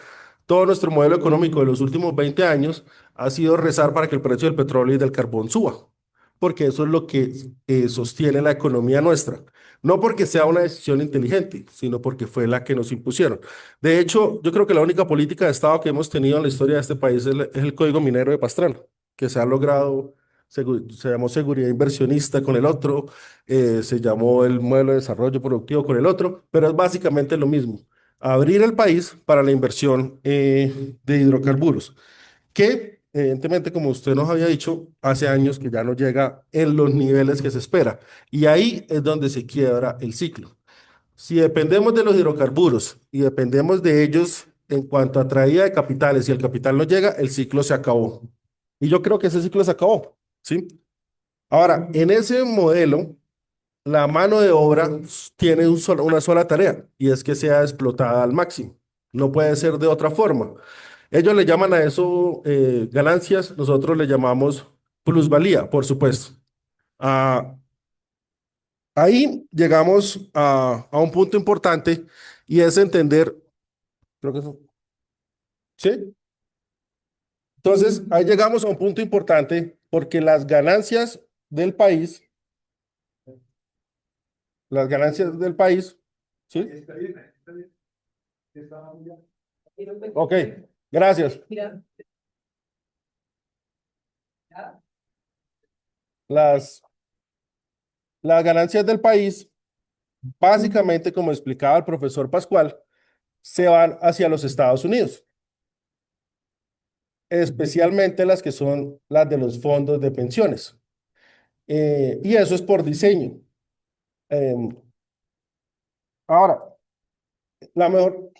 todo nuestro modelo económico de los últimos 20 años ha sido rezar para que el precio del petróleo y del carbón suba, porque eso es lo que sostiene la economía nuestra. No porque sea una decisión inteligente, sino porque fue la que nos impusieron. De hecho, yo creo que la única política de Estado que hemos tenido en la historia de este país es el Código Minero de Pastrana, que se ha logrado, se llamó seguridad inversionista con el otro, se llamó el modelo de desarrollo productivo con el otro, pero es básicamente lo mismo, abrir el país para la inversión de hidrocarburos, que evidentemente, como usted nos había dicho, hace años que ya no llega en los niveles que se espera. Y ahí es donde se quiebra el ciclo. Si dependemos de los hidrocarburos y dependemos de ellos en cuanto a traída de capitales y el capital no llega, el ciclo se acabó. Y yo creo que ese ciclo se acabó, ¿sí? Ahora, en ese modelo, la mano de obra tiene una sola tarea y es que sea explotada al máximo. No puede ser de otra forma. Ellos le llaman a eso ganancias, nosotros le llamamos plusvalía, por supuesto. Ah, ahí llegamos a un punto importante y es entender, creo que eso, ¿sí? Entonces, ahí llegamos a un punto importante porque las ganancias del país, ¿sí? Ok, gracias. Las, las ganancias del país, básicamente, como explicaba el profesor Pascual, se van hacia los Estados Unidos, especialmente las que son las de los fondos de pensiones. Y eso es por diseño. Em, ahora, la mejor,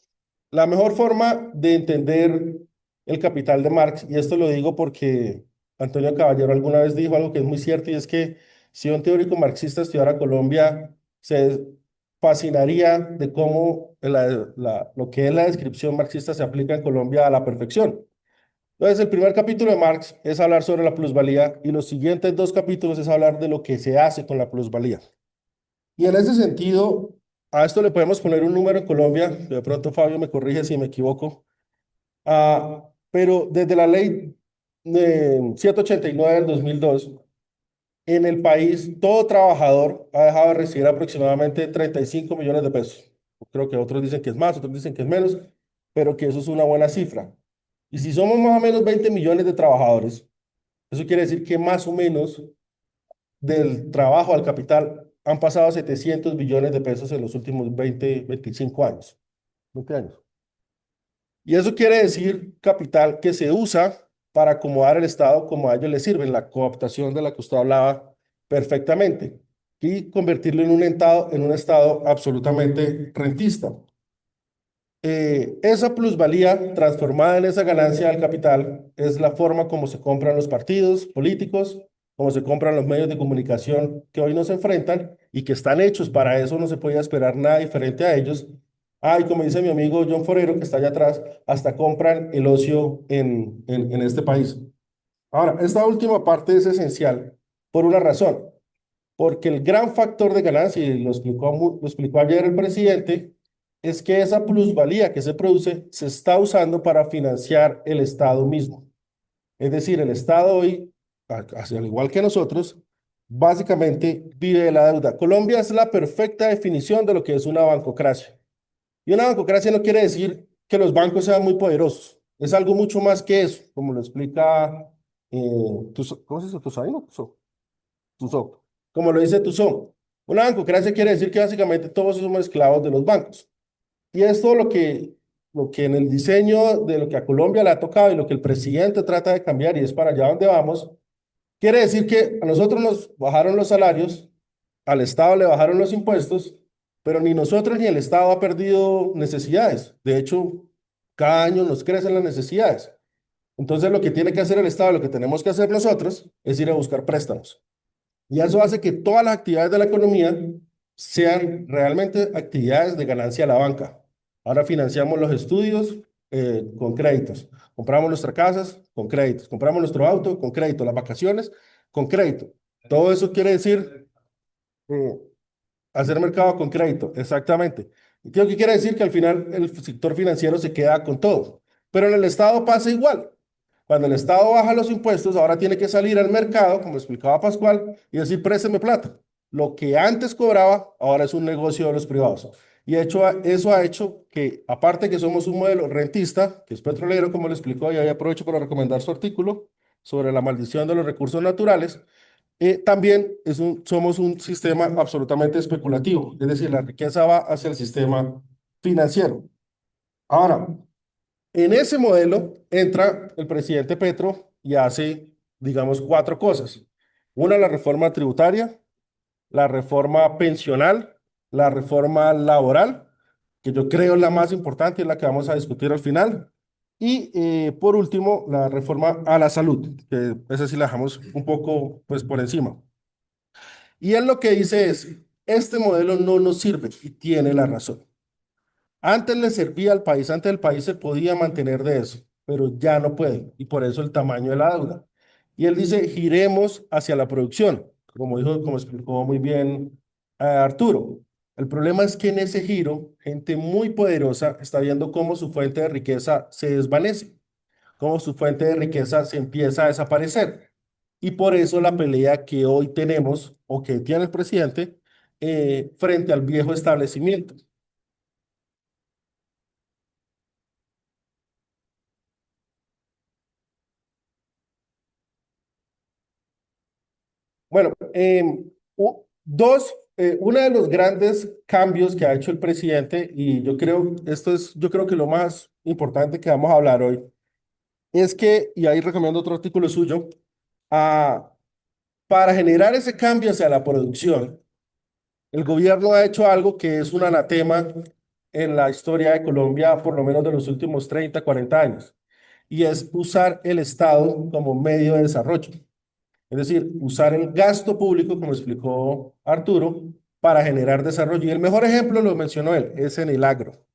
la mejor forma de entender el capital de Marx, y esto lo digo porque Antonio Caballero alguna vez dijo algo que es muy cierto, y es que si un teórico marxista estudiara Colombia, se fascinaría de cómo lo que es la descripción marxista se aplica en Colombia a la perfección. Entonces, el primer capítulo de Marx es hablar sobre la plusvalía y los siguientes dos capítulos es hablar de lo que se hace con la plusvalía. Y en ese sentido, a esto le podemos poner un número en Colombia, de pronto Fabio me corrige si me equivoco, pero desde la ley 789 del 2002, en el país todo trabajador ha dejado de recibir aproximadamente 35 millones de pesos. Creo que otros dicen que es más, otros dicen que es menos, pero que eso es una buena cifra. Y si somos más o menos 20 millones de trabajadores, eso quiere decir que más o menos del trabajo al capital han pasado 700 billones de pesos en los últimos 25 años. 20 años. Y eso quiere decir capital que se usa para acomodar el Estado como a ellos les sirve, la cooptación de la que usted hablaba perfectamente, y convertirlo en un estado absolutamente rentista. Esa plusvalía transformada en esa ganancia del capital es la forma como se compran los partidos políticos, como se compran los medios de comunicación que hoy nos enfrentan y que están hechos para eso, no se podía esperar nada diferente a ellos. Ay, como dice mi amigo John Forero, que está allá atrás, hasta compran el ocio en este país. Ahora, esta última parte es esencial por una razón, porque el gran factor de ganancia, y lo explicó ayer el presidente, es que esa plusvalía que se produce se está usando para financiar el Estado mismo. Es decir, el Estado hoy, al igual que nosotros, básicamente vive de la deuda. Colombia es la perfecta definición de lo que es una bancocracia. Y una bancocracia no quiere decir que los bancos sean muy poderosos. Es algo mucho más que eso, como lo explica, ¿cómo se dice? Tussaud, ¿no? Tuzó. Como lo dice Tuzó. Una bancocracia quiere decir que básicamente todos somos esclavos de los bancos. Y esto lo que en el diseño de lo que a Colombia le ha tocado y lo que el presidente trata de cambiar, y es para allá donde vamos, quiere decir que a nosotros nos bajaron los salarios, al Estado le bajaron los impuestos, pero ni nosotros ni el Estado ha perdido necesidades. De hecho, cada año nos crecen las necesidades. Entonces, lo que tiene que hacer el Estado, lo que tenemos que hacer nosotros, es ir a buscar préstamos. Y eso hace que todas las actividades de la economía sean realmente actividades de ganancia a la banca. Ahora financiamos los estudios con créditos, compramos nuestras casas con créditos, compramos nuestro auto con crédito, las vacaciones con crédito. Todo eso quiere decir eh, hacer mercado con crédito, exactamente. ¿Y qué quiere decir? Que al final el sector financiero se queda con todo. Pero en el Estado pasa igual. Cuando el Estado baja los impuestos, ahora tiene que salir al mercado, como explicaba Pascual, y decir, présteme plata. Lo que antes cobraba, ahora es un negocio de los privados. Y de hecho, eso ha hecho que, aparte que somos un modelo rentista, que es petrolero, como le explicó, y ahí aprovecho para recomendar su artículo sobre la maldición de los recursos naturales, también somos un sistema absolutamente especulativo, es decir, la riqueza va hacia el sistema financiero. Ahora, en ese modelo entra el presidente Petro y hace, digamos, cuatro cosas. Una, la reforma tributaria, la reforma pensional, la reforma laboral, que yo creo es la más importante y es la que vamos a discutir al final. Y por último, la reforma a la salud, que esa sí la dejamos un poco pues, por encima. Y él lo que dice es, este modelo no nos sirve y tiene la razón. Antes le servía al país, antes el país se podía mantener de eso, pero ya no puede y por eso el tamaño de la deuda. Y él dice, giremos hacia la producción, como dijo, como explicó muy bien Arturo. El problema es que en ese giro, gente muy poderosa está viendo cómo su fuente de riqueza se desvanece, cómo su fuente de riqueza se empieza a desaparecer. Y por eso la pelea que hoy tenemos o que tiene el presidente frente al viejo establecimiento. Bueno, uno de los grandes cambios que ha hecho el presidente, y yo creo que lo más importante que vamos a hablar hoy, es que, y ahí recomiendo otro artículo suyo, ah, para generar ese cambio hacia la producción, el gobierno ha hecho algo que es un anatema en la historia de Colombia, por lo menos de los últimos 30, 40 años, y es usar el Estado como medio de desarrollo. Es decir, usar el gasto público, como explicó Arturo, para generar desarrollo. Y el mejor ejemplo, lo mencionó él, es en el agro.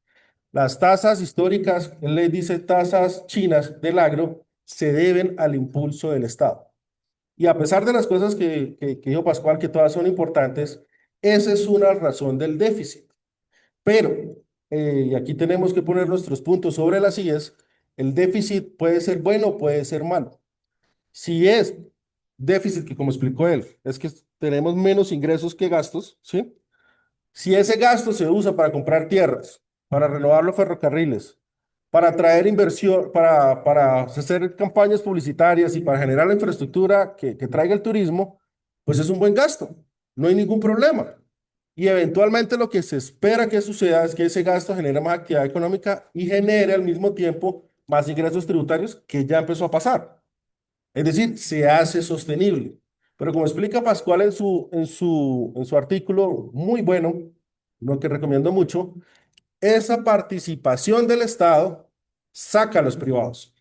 Las tasas históricas, él le dice tasas chinas del agro, se deben al impulso del Estado. Y a pesar de las cosas que dijo Pascual, que todas son importantes, esa es una razón del déficit. Pero, y aquí tenemos que poner nuestros puntos sobre las IES, el déficit puede ser bueno o puede ser malo. Si es déficit, que como explicó él, es que tenemos menos ingresos que gastos, ¿sí? Si ese gasto se usa para comprar tierras, para renovar los ferrocarriles, para traer inversión, para hacer campañas publicitarias y para generar la infraestructura que traiga el turismo, pues es un buen gasto, no hay ningún problema. Y eventualmente lo que se espera que suceda es que ese gasto genere más actividad económica y genere al mismo tiempo más ingresos tributarios, que ya empezó a pasar. Es decir, se hace sostenible. Pero como explica Pascual en su artículo, muy bueno, lo que recomiendo mucho, esa participación del Estado saca a los privados.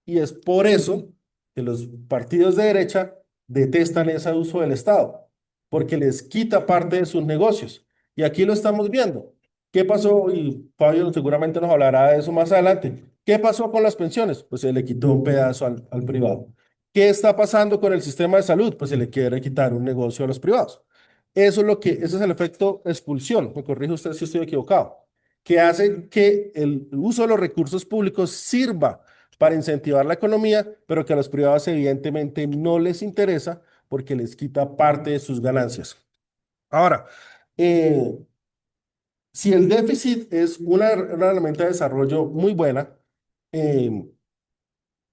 Y es por eso que los partidos de derecha detestan ese uso del Estado, porque les quita parte de sus negocios. Y aquí lo estamos viendo. ¿Qué pasó? Y Fabio seguramente nos hablará de eso más adelante. ¿Qué pasó con las pensiones? Pues se le quitó un pedazo al privado. ¿Qué está pasando con el sistema de salud? Pues se le quiere quitar un negocio a los privados. Ese es el efecto expulsión. Me corrige usted si estoy equivocado, que hace que el uso de los recursos públicos sirva para incentivar la economía, pero que a los privados evidentemente no les interesa porque les quita parte de sus ganancias. Ahora, eh, si el déficit es una herramienta de desarrollo muy buena, eh,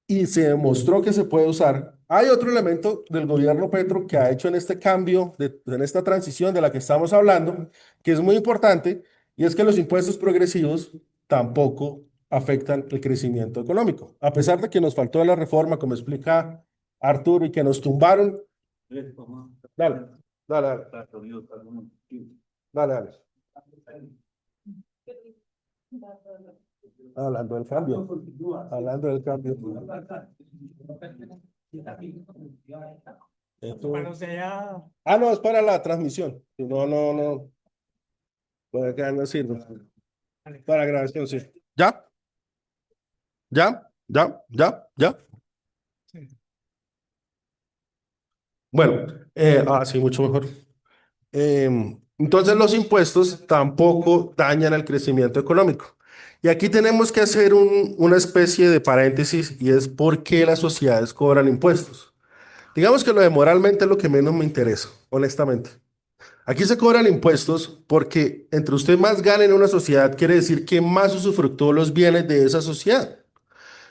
y se demostró que se puede usar. Hay otro elemento del gobierno Petro que ha hecho en este cambio, en esta transición de la que estamos hablando, que es muy importante, y es que los impuestos progresivos tampoco afectan el crecimiento económico. A pesar de que nos faltó la reforma, como explica Arturo, y que nos tumbaron. Dale, dale, dale. Dale, dale. Hablando del cambio. Hablando del cambio. Esto- Ah, no, es para la transmisión. Si no, no, no. Por acá no sirve. Para grabación, sí. ¿Ya? ¿Ya? ¿Ya? ¿Ya? ¿Ya? Bueno, sí, mucho mejor. Entonces los impuestos tampoco dañan el crecimiento económico. Y aquí tenemos que hacer una especie de paréntesis y es por qué las sociedades cobran impuestos. Digamos que lo de moralmente es lo que menos me interesa, honestamente. Aquí se cobran impuestos porque entre usted más gane en una sociedad quiere decir que más usufructúa los bienes de esa sociedad.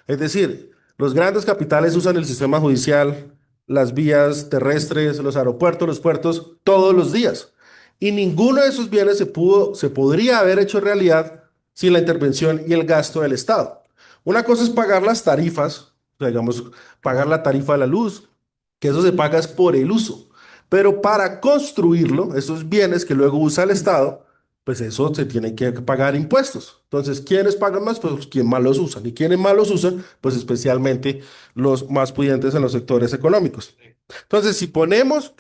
Es decir, los grandes capitales usan el sistema judicial, las vías terrestres, los aeropuertos, los puertos, todos los días. Y ninguno de esos bienes se podría haber hecho realidad sin la intervención y el gasto del Estado. Una cosa es pagar las tarifas, o sea, digamos, pagar la tarifa de la luz, que eso se paga es por el uso. Pero para construirlo, esos bienes que luego usa el Estado, pues eso se tiene que pagar impuestos. Entonces, ¿quiénes pagan más? Pues quien más los usan. ¿Y quiénes más los usan? Pues especialmente los más pudientes en los sectores económicos. Entonces, si ponemos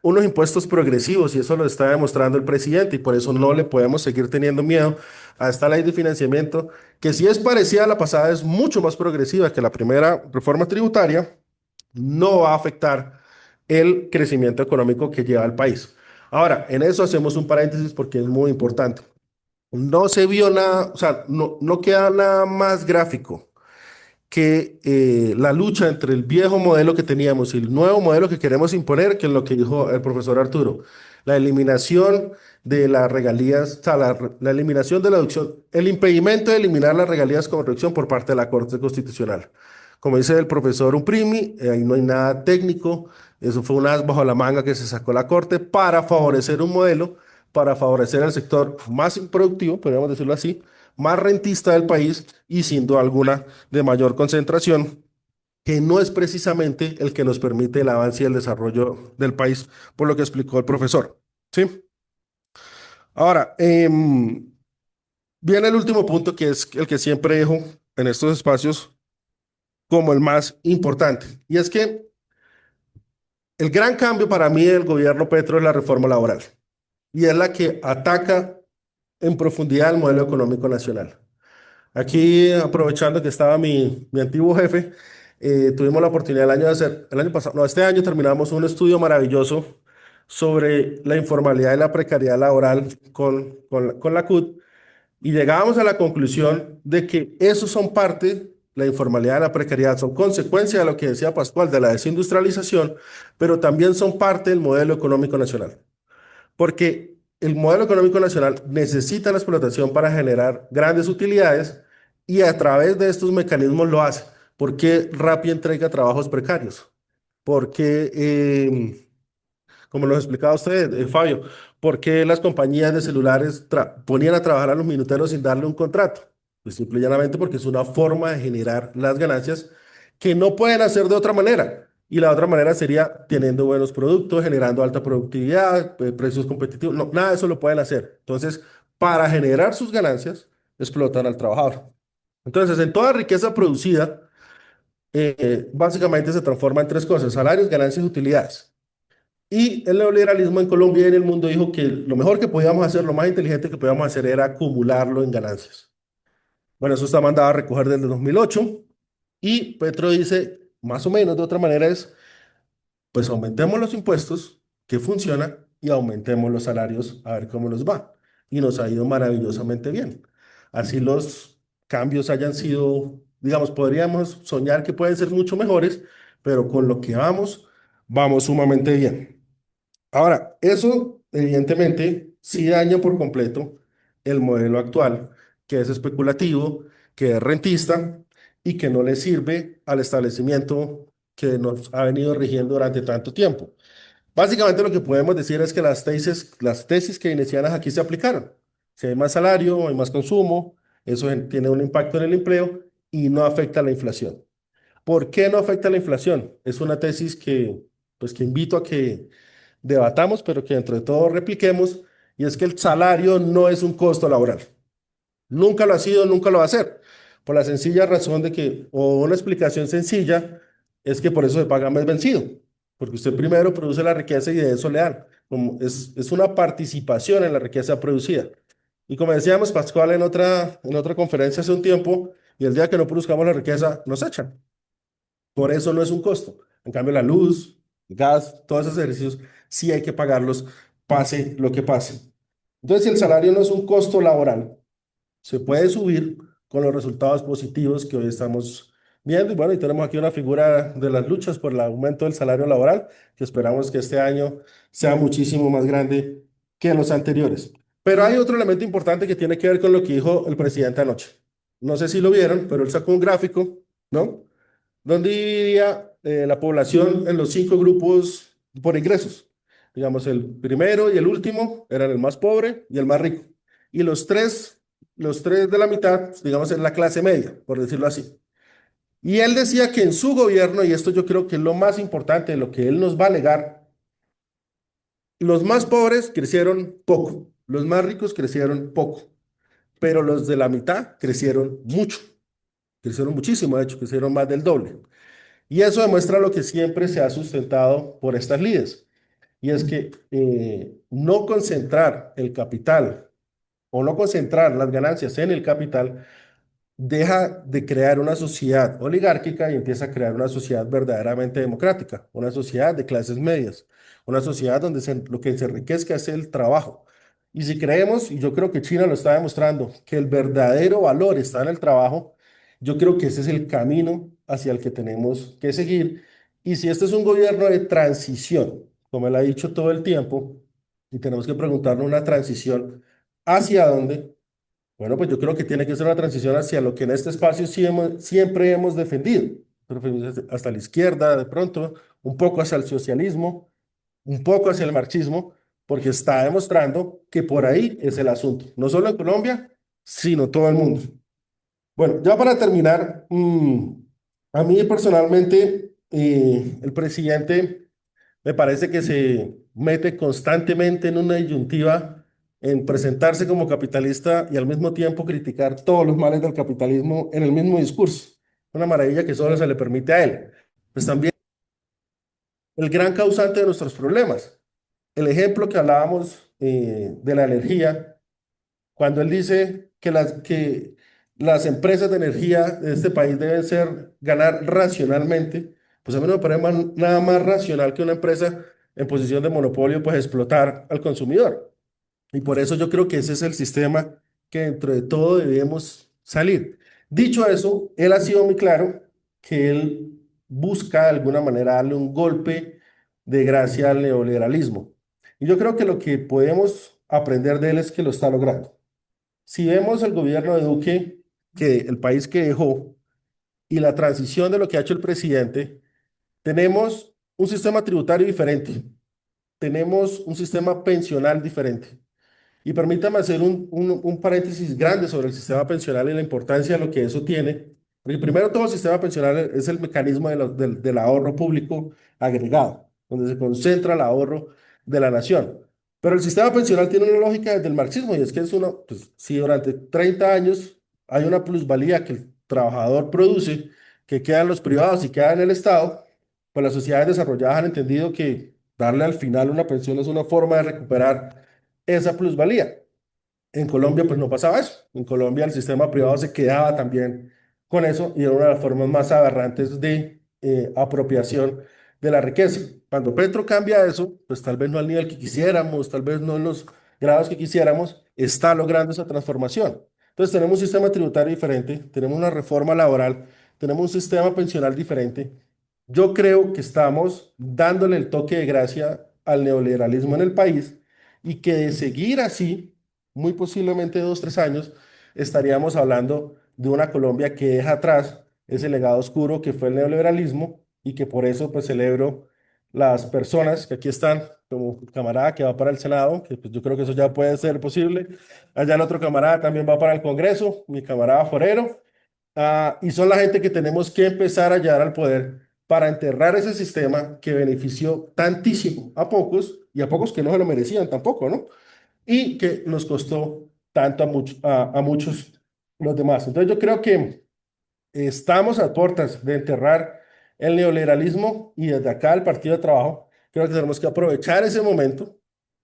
unos impuestos progresivos, y eso lo está demostrando el presidente, y por eso no le podemos seguir teniendo miedo a esta ley de financiamiento, que si es parecida a la pasada, es mucho más progresiva que la primera reforma tributaria, no va a afectar el crecimiento económico que lleva el país. Ahora, en eso hacemos un paréntesis porque es muy importante. No se vio nada, o sea, no queda nada más gráfico que la lucha entre el viejo modelo que teníamos y el nuevo modelo que queremos imponer, que es lo que dijo el profesor Arturo, la eliminación de las regalías, o sea, la eliminación de la deducción, el impedimento de eliminar las regalías como reducción por parte de la Corte Constitucional. Como dice el profesor Umprimi, ahí no hay nada técnico, eso fue un as bajo la manga que se sacó la Corte para favorecer un modelo, para favorecer al sector más improductivo, podríamos decirlo así, más rentista del país y sin duda alguna de mayor concentración, que no es precisamente el que nos permite el avance y el desarrollo del país, por lo que explicó el profesor. ¿Sí? Ahora, viene el último punto, que es el que siempre dejo en estos espacios como el más importante, y es que el gran cambio para mí del gobierno Petro es la reforma laboral, y es la que ataca en profundidad el modelo económico nacional. Aquí, aprovechando que estaba mi antiguo jefe, tuvimos la oportunidad el año pasado, no, este año terminamos un estudio maravilloso sobre la informalidad y la precariedad laboral con la CUT, y llegábamos a la conclusión de que esos son parte, la informalidad y la precariedad son consecuencia de lo que decía Pascual, de la desindustrialización, pero también son parte del modelo económico nacional, porque el modelo económico nacional necesita la explotación para generar grandes utilidades y a través de estos mecanismos lo hace. ¿Por qué Rappi entrega trabajos precarios? Porque, como lo explicaba usted, Fabio, ¿por qué las compañías de celulares ponían a trabajar a los minuteros sin darle un contrato? Pues simple y llanamente porque es una forma de generar las ganancias que no pueden hacer de otra manera. Y la otra manera sería teniendo buenos productos, generando alta productividad, precios competitivos. No, nada de eso lo pueden hacer. Entonces, para generar sus ganancias, explotan al trabajador. Entonces, en toda riqueza producida, básicamente se transforma en tres cosas: salarios, ganancias y utilidades. Y el neoliberalismo en Colombia y en el mundo dijo que lo mejor que podíamos hacer, lo más inteligente que podíamos hacer era acumularlo en ganancias. Bueno, eso está mandado a recoger desde 2008 y Petro dice, más o menos de otra manera es, pues aumentemos los impuestos, que funciona, y aumentemos los salarios a ver cómo nos va. Y nos ha ido maravillosamente bien. Así los cambios hayan sido, digamos, podríamos soñar que pueden ser mucho mejores, pero con lo que vamos, vamos sumamente bien. Ahora, eso evidentemente sí daña por completo el modelo actual, que es especulativo, que es rentista y que no le sirve al establecimiento que nos ha venido rigiendo durante tanto tiempo. Básicamente lo que podemos decir es que las tesis keynesianas aquí se aplicaron. Si hay más salario, hay más consumo, eso tiene un impacto en el empleo y no afecta a la inflación. ¿Por qué no afecta a la inflación? Es una tesis que invito a que debatamos, pero que dentro de todo repliquemos, y es que el salario no es un costo laboral. Nunca lo ha sido, nunca lo va a ser, por la sencilla razón de que, o una explicación sencilla, es que por eso se paga mes vencido, porque usted primero produce la riqueza y de eso le dan. Es una participación en la riqueza producida. Y como decíamos, Pascual, en otra conferencia hace un tiempo, y el día que no produzcamos la riqueza, nos echan. Por eso no es un costo. En cambio, la luz, el gas, todos esos ejercicios, sí hay que pagarlos, pase lo que pase. Entonces, si el salario no es un costo laboral, se puede subir con los resultados positivos que hoy estamos viendo. Y bueno, y tenemos aquí una figura de las luchas por el aumento del salario laboral, que esperamos que este año sea muchísimo más grande que los anteriores. Pero hay otro elemento importante que tiene que ver con lo que dijo el presidente anoche. No sé si lo vieron, pero él sacó un gráfico, ¿no? Donde dividía la población en los 5 grupos por ingresos. Digamos, el primero y el último eran el más pobre y el más rico. Y los tres de la mitad, digamos, en la clase media, por decirlo así. Y él decía que en su gobierno, y esto yo creo que es lo más importante de lo que él nos va a alegar, los más pobres crecieron poco, los más ricos crecieron poco, pero los de la mitad crecieron mucho, crecieron muchísimo, de hecho, crecieron más del doble. Y eso demuestra lo que siempre se ha sustentado por estas líderes, y es que no concentrar el capital o no concentrar las ganancias en el capital deja de crear una sociedad oligárquica y empieza a crear una sociedad verdaderamente democrática, una sociedad de clases medias, una sociedad donde lo que se enriquezca es el trabajo. Y si creemos, y yo creo que China lo está demostrando, que el verdadero valor está en el trabajo, yo creo que ese es el camino hacia el que tenemos que seguir. Y si este es un gobierno de transición, como él ha dicho todo el tiempo, y tenemos que preguntarnos una transición hacia dónde, bueno, pues yo creo que tiene que ser una transición hacia lo que en este espacio siempre hemos defendido, hasta la izquierda de pronto, un poco hacia el socialismo, un poco hacia el marxismo, porque está demostrando que por ahí es el asunto, no solo en Colombia, sino todo el mundo. Bueno, ya para terminar, a mí personalmente, el presidente me parece que se mete constantemente en una disyuntiva en presentarse como capitalista y al mismo tiempo criticar todos los males del capitalismo en el mismo discurso. Una maravilla que solo se le permite a él. Pues también el gran causante de nuestros problemas. El ejemplo que hablábamos de la energía, cuando él dice que las empresas de energía de este país deben ganar racionalmente, pues a mí no me parece nada más racional que una empresa en posición de monopolio, pues explotar al consumidor. Y por eso yo creo que ese es el sistema que dentro de todo debemos salir. Dicho eso, él ha sido muy claro que él busca de alguna manera darle un golpe de gracia al neoliberalismo. Y yo creo que lo que podemos aprender de él es que lo está logrando. Si vemos el gobierno de Duque, que el país que dejó, y la transición de lo que ha hecho el presidente, tenemos un sistema tributario diferente, tenemos un sistema pensional diferente. Y permítame hacer un paréntesis grande sobre el sistema pensional y la importancia de lo que eso tiene. Porque primero todo el sistema pensional es el mecanismo del ahorro público agregado, donde se concentra el ahorro de la nación. Pero el sistema pensional tiene una lógica desde el marxismo y es que pues, si durante 30 años hay una plusvalía que el trabajador produce, que queda en los privados y queda en el Estado, pues las sociedades desarrolladas han entendido que darle al final una pensión es una forma de recuperar esa plusvalía. En Colombia, pues no pasaba eso. En Colombia, el sistema privado se quedaba también con eso y era una de las formas más aberrantes de apropiación de la riqueza. Cuando Petro cambia eso, pues tal vez no al nivel que quisiéramos, tal vez no en los grados que quisiéramos, está logrando esa transformación. Entonces, tenemos un sistema tributario diferente, tenemos una reforma laboral, tenemos un sistema pensional diferente yo creo que estamos dándole el toque de gracia al neoliberalismo en el país y que de seguir así, muy posiblemente 2, 3 años, estaríamos hablando de una Colombia que deja atrás ese legado oscuro que fue el neoliberalismo y que por eso pues celebro las personas que aquí están, como el camarada que va para el Senado, que pues, yo creo que eso ya puede ser posible. Allá el otro camarada también va para el Congreso, mi camarada Forero. Y son la gente que tenemos que empezar a llevar al poder para enterrar ese sistema que benefició tantísimo a pocos y a pocos que no se lo merecían tampoco, ¿no? Y que nos costó tanto a muchos los demás. Entonces yo creo que estamos a puertas de enterrar el neoliberalismo y desde acá el Partido de Trabajo creo que tenemos que aprovechar ese momento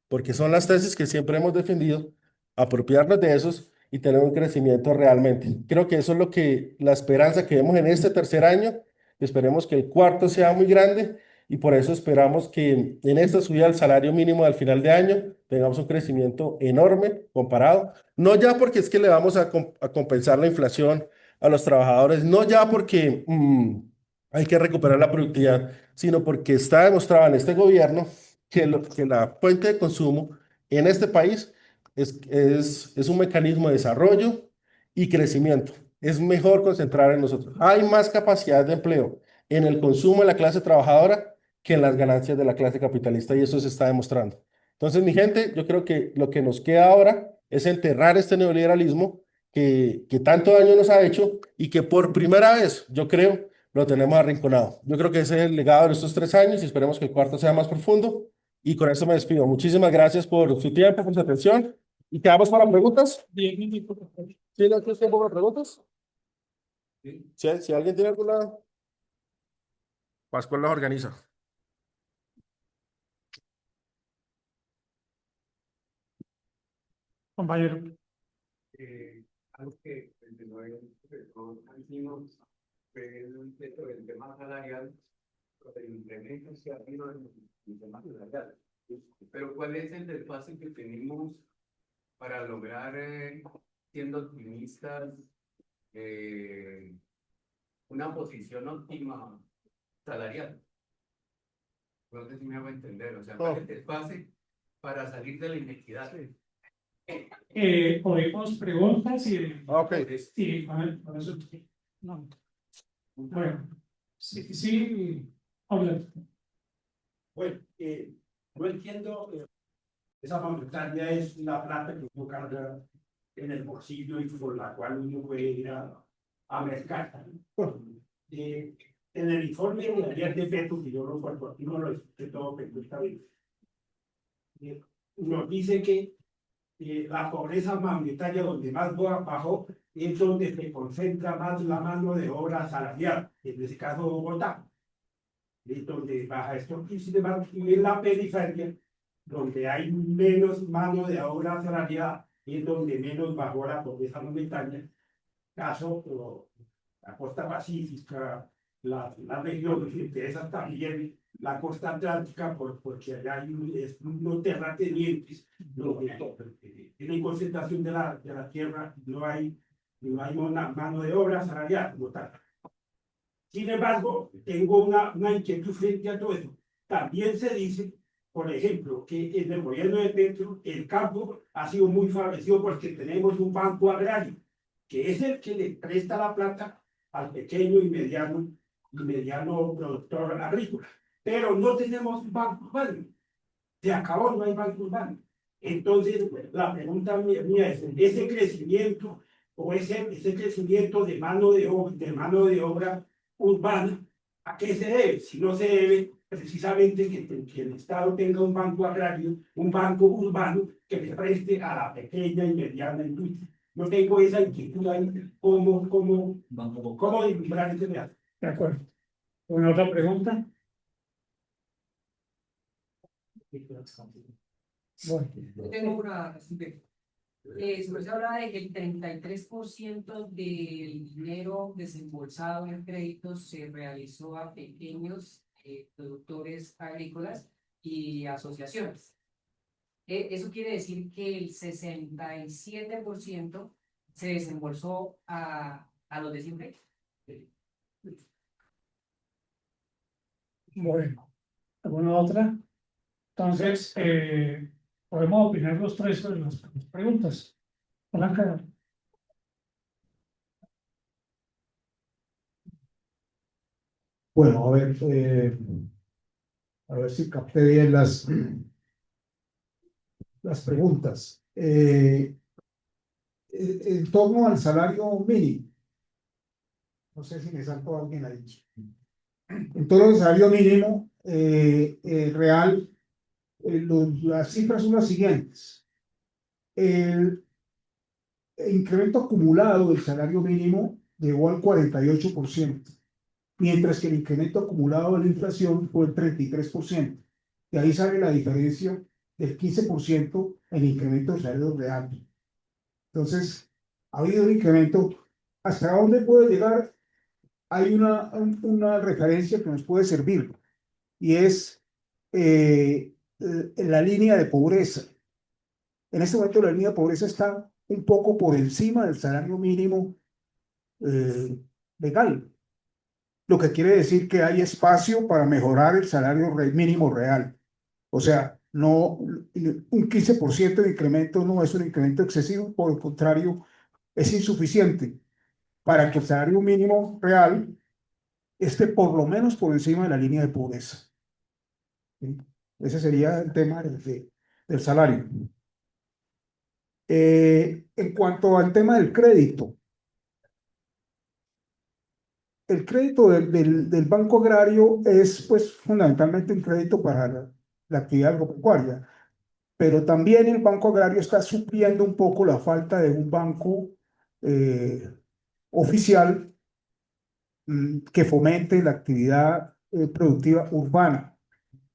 porque son las tesis que siempre hemos defendido, apropiarnos de esos y tener un crecimiento realmente. Creo que eso es lo que la esperanza que vemos en este tercer año. Esperemos que el cuarto sea muy grande y por eso esperamos que en esta subida al salario mínimo al final de año tengamos un crecimiento enorme comparado, no ya porque es que le vamos a compensar la inflación a los trabajadores, no ya porque hay que recuperar la productividad, sino porque está demostrado en este gobierno que la fuente de consumo en este país es un mecanismo de desarrollo y crecimiento. Es mejor concentrar en nosotros. Hay más capacidad de empleo en el consumo de la clase trabajadora que en las ganancias de la clase capitalista y eso se está demostrando. Entonces, mi gente, yo creo que lo que nos queda ahora es enterrar este neoliberalismo que tanto daño nos ha hecho y que por primera vez, yo creo, lo tenemos arrinconado. Yo creo que ese es el legado de estos 3 años y esperemos que el cuarto sea más profundo. Y con eso me despido. Muchísimas gracias por su tiempo, por su atención. Y quedamos para preguntas. ¿Sí, no tienes tiempo para preguntas? Si alguien tiene alguna, Pascual las organiza. Compañero. Algo que no hicimos fue el tema salarial, el incremento que ha habido en el tema salarial. Pero ¿cuál es el desfase que tenemos para lograr, siendo optimistas, una posición óptima salarial? No sé si me hago entender. O sea, ¿cuál es el desfase para salir de la inequidad? Oímos preguntas Ok. y con eso no. Bueno, sí, habla. Bueno, no entiendo, esa monetaria es la plata que uno carga en el bolsillo y por la cual uno puede ir a mercar. En el informe de ayer de Petro, que yo no lo escuché todo perfectamente, nos dice que la pobreza monetaria donde más bajó es donde se concentra más la mano de obra salarial, en este caso Bogotá, es donde baja esto, y sin embargo, en la periferia, donde hay menos mano de obra salarial, es donde menos bajó la pobreza monetaria, caso la costa pacífica, la región que interesa también la costa atlántica, porque allá hay unos terratenientes, tienen concentración de la tierra, no hay mano de obra salarial como tal. Sin embargo, tengo una inquietud frente a todo eso. También se dice, por ejemplo, que en el gobierno de Petro el campo ha sido muy favorecido porque tenemos un banco agrario, que es el que le presta la plata al pequeño y mediano productor agrícola. Pero no tenemos un banco urbano. Se acabó, no hay banco urbano. Entonces, la pregunta mía es, ¿ese crecimiento o ese crecimiento de mano de obra urbana, a qué se debe? Si no se debe precisamente que el Estado tenga un banco agrario, un banco urbano que le preste a la pequeña y mediana industria. No tengo esa inquietud ahí, ¿cómo equilibrar ese viaje? De acuerdo. ¿Una otra pregunta? Bueno. Yo tengo una. Se habla de que el 33% del dinero desembolsado en créditos se realizó a pequeños productores agrícolas y asociaciones. Eso quiere decir que el 67% se desembolsó a los de siempre. Bueno, ¿alguna otra? Entonces, podemos opinar los tres sobre las preguntas. Blanca. Bueno, a ver si capté bien las preguntas. En torno al salario mínimo, no sé si me saltó alguien ahí. En torno al salario mínimo real, las cifras son las siguientes. El incremento acumulado del salario mínimo llegó al 48%, mientras que el incremento acumulado de la inflación fue el 33%. De ahí sale la diferencia del 15% en el incremento del salario real. Entonces, ha habido un incremento. ¿Hasta dónde puede llegar? Hay una referencia que nos puede servir y es la línea de pobreza. En este momento la línea de pobreza está un poco por encima del salario mínimo legal, lo que quiere decir que hay espacio para mejorar el salario mínimo real. O sea, no, un 15% de incremento no es un incremento excesivo, por el contrario, es insuficiente para que el salario mínimo real esté por lo menos por encima de la línea de pobreza. ¿Sí? Ese sería el tema del salario. En cuanto al tema del crédito, el crédito del Banco Agrario es pues fundamentalmente un crédito para la actividad agropecuaria, pero también el Banco Agrario está supliendo un poco la falta de un banco oficial que fomente la actividad productiva urbana.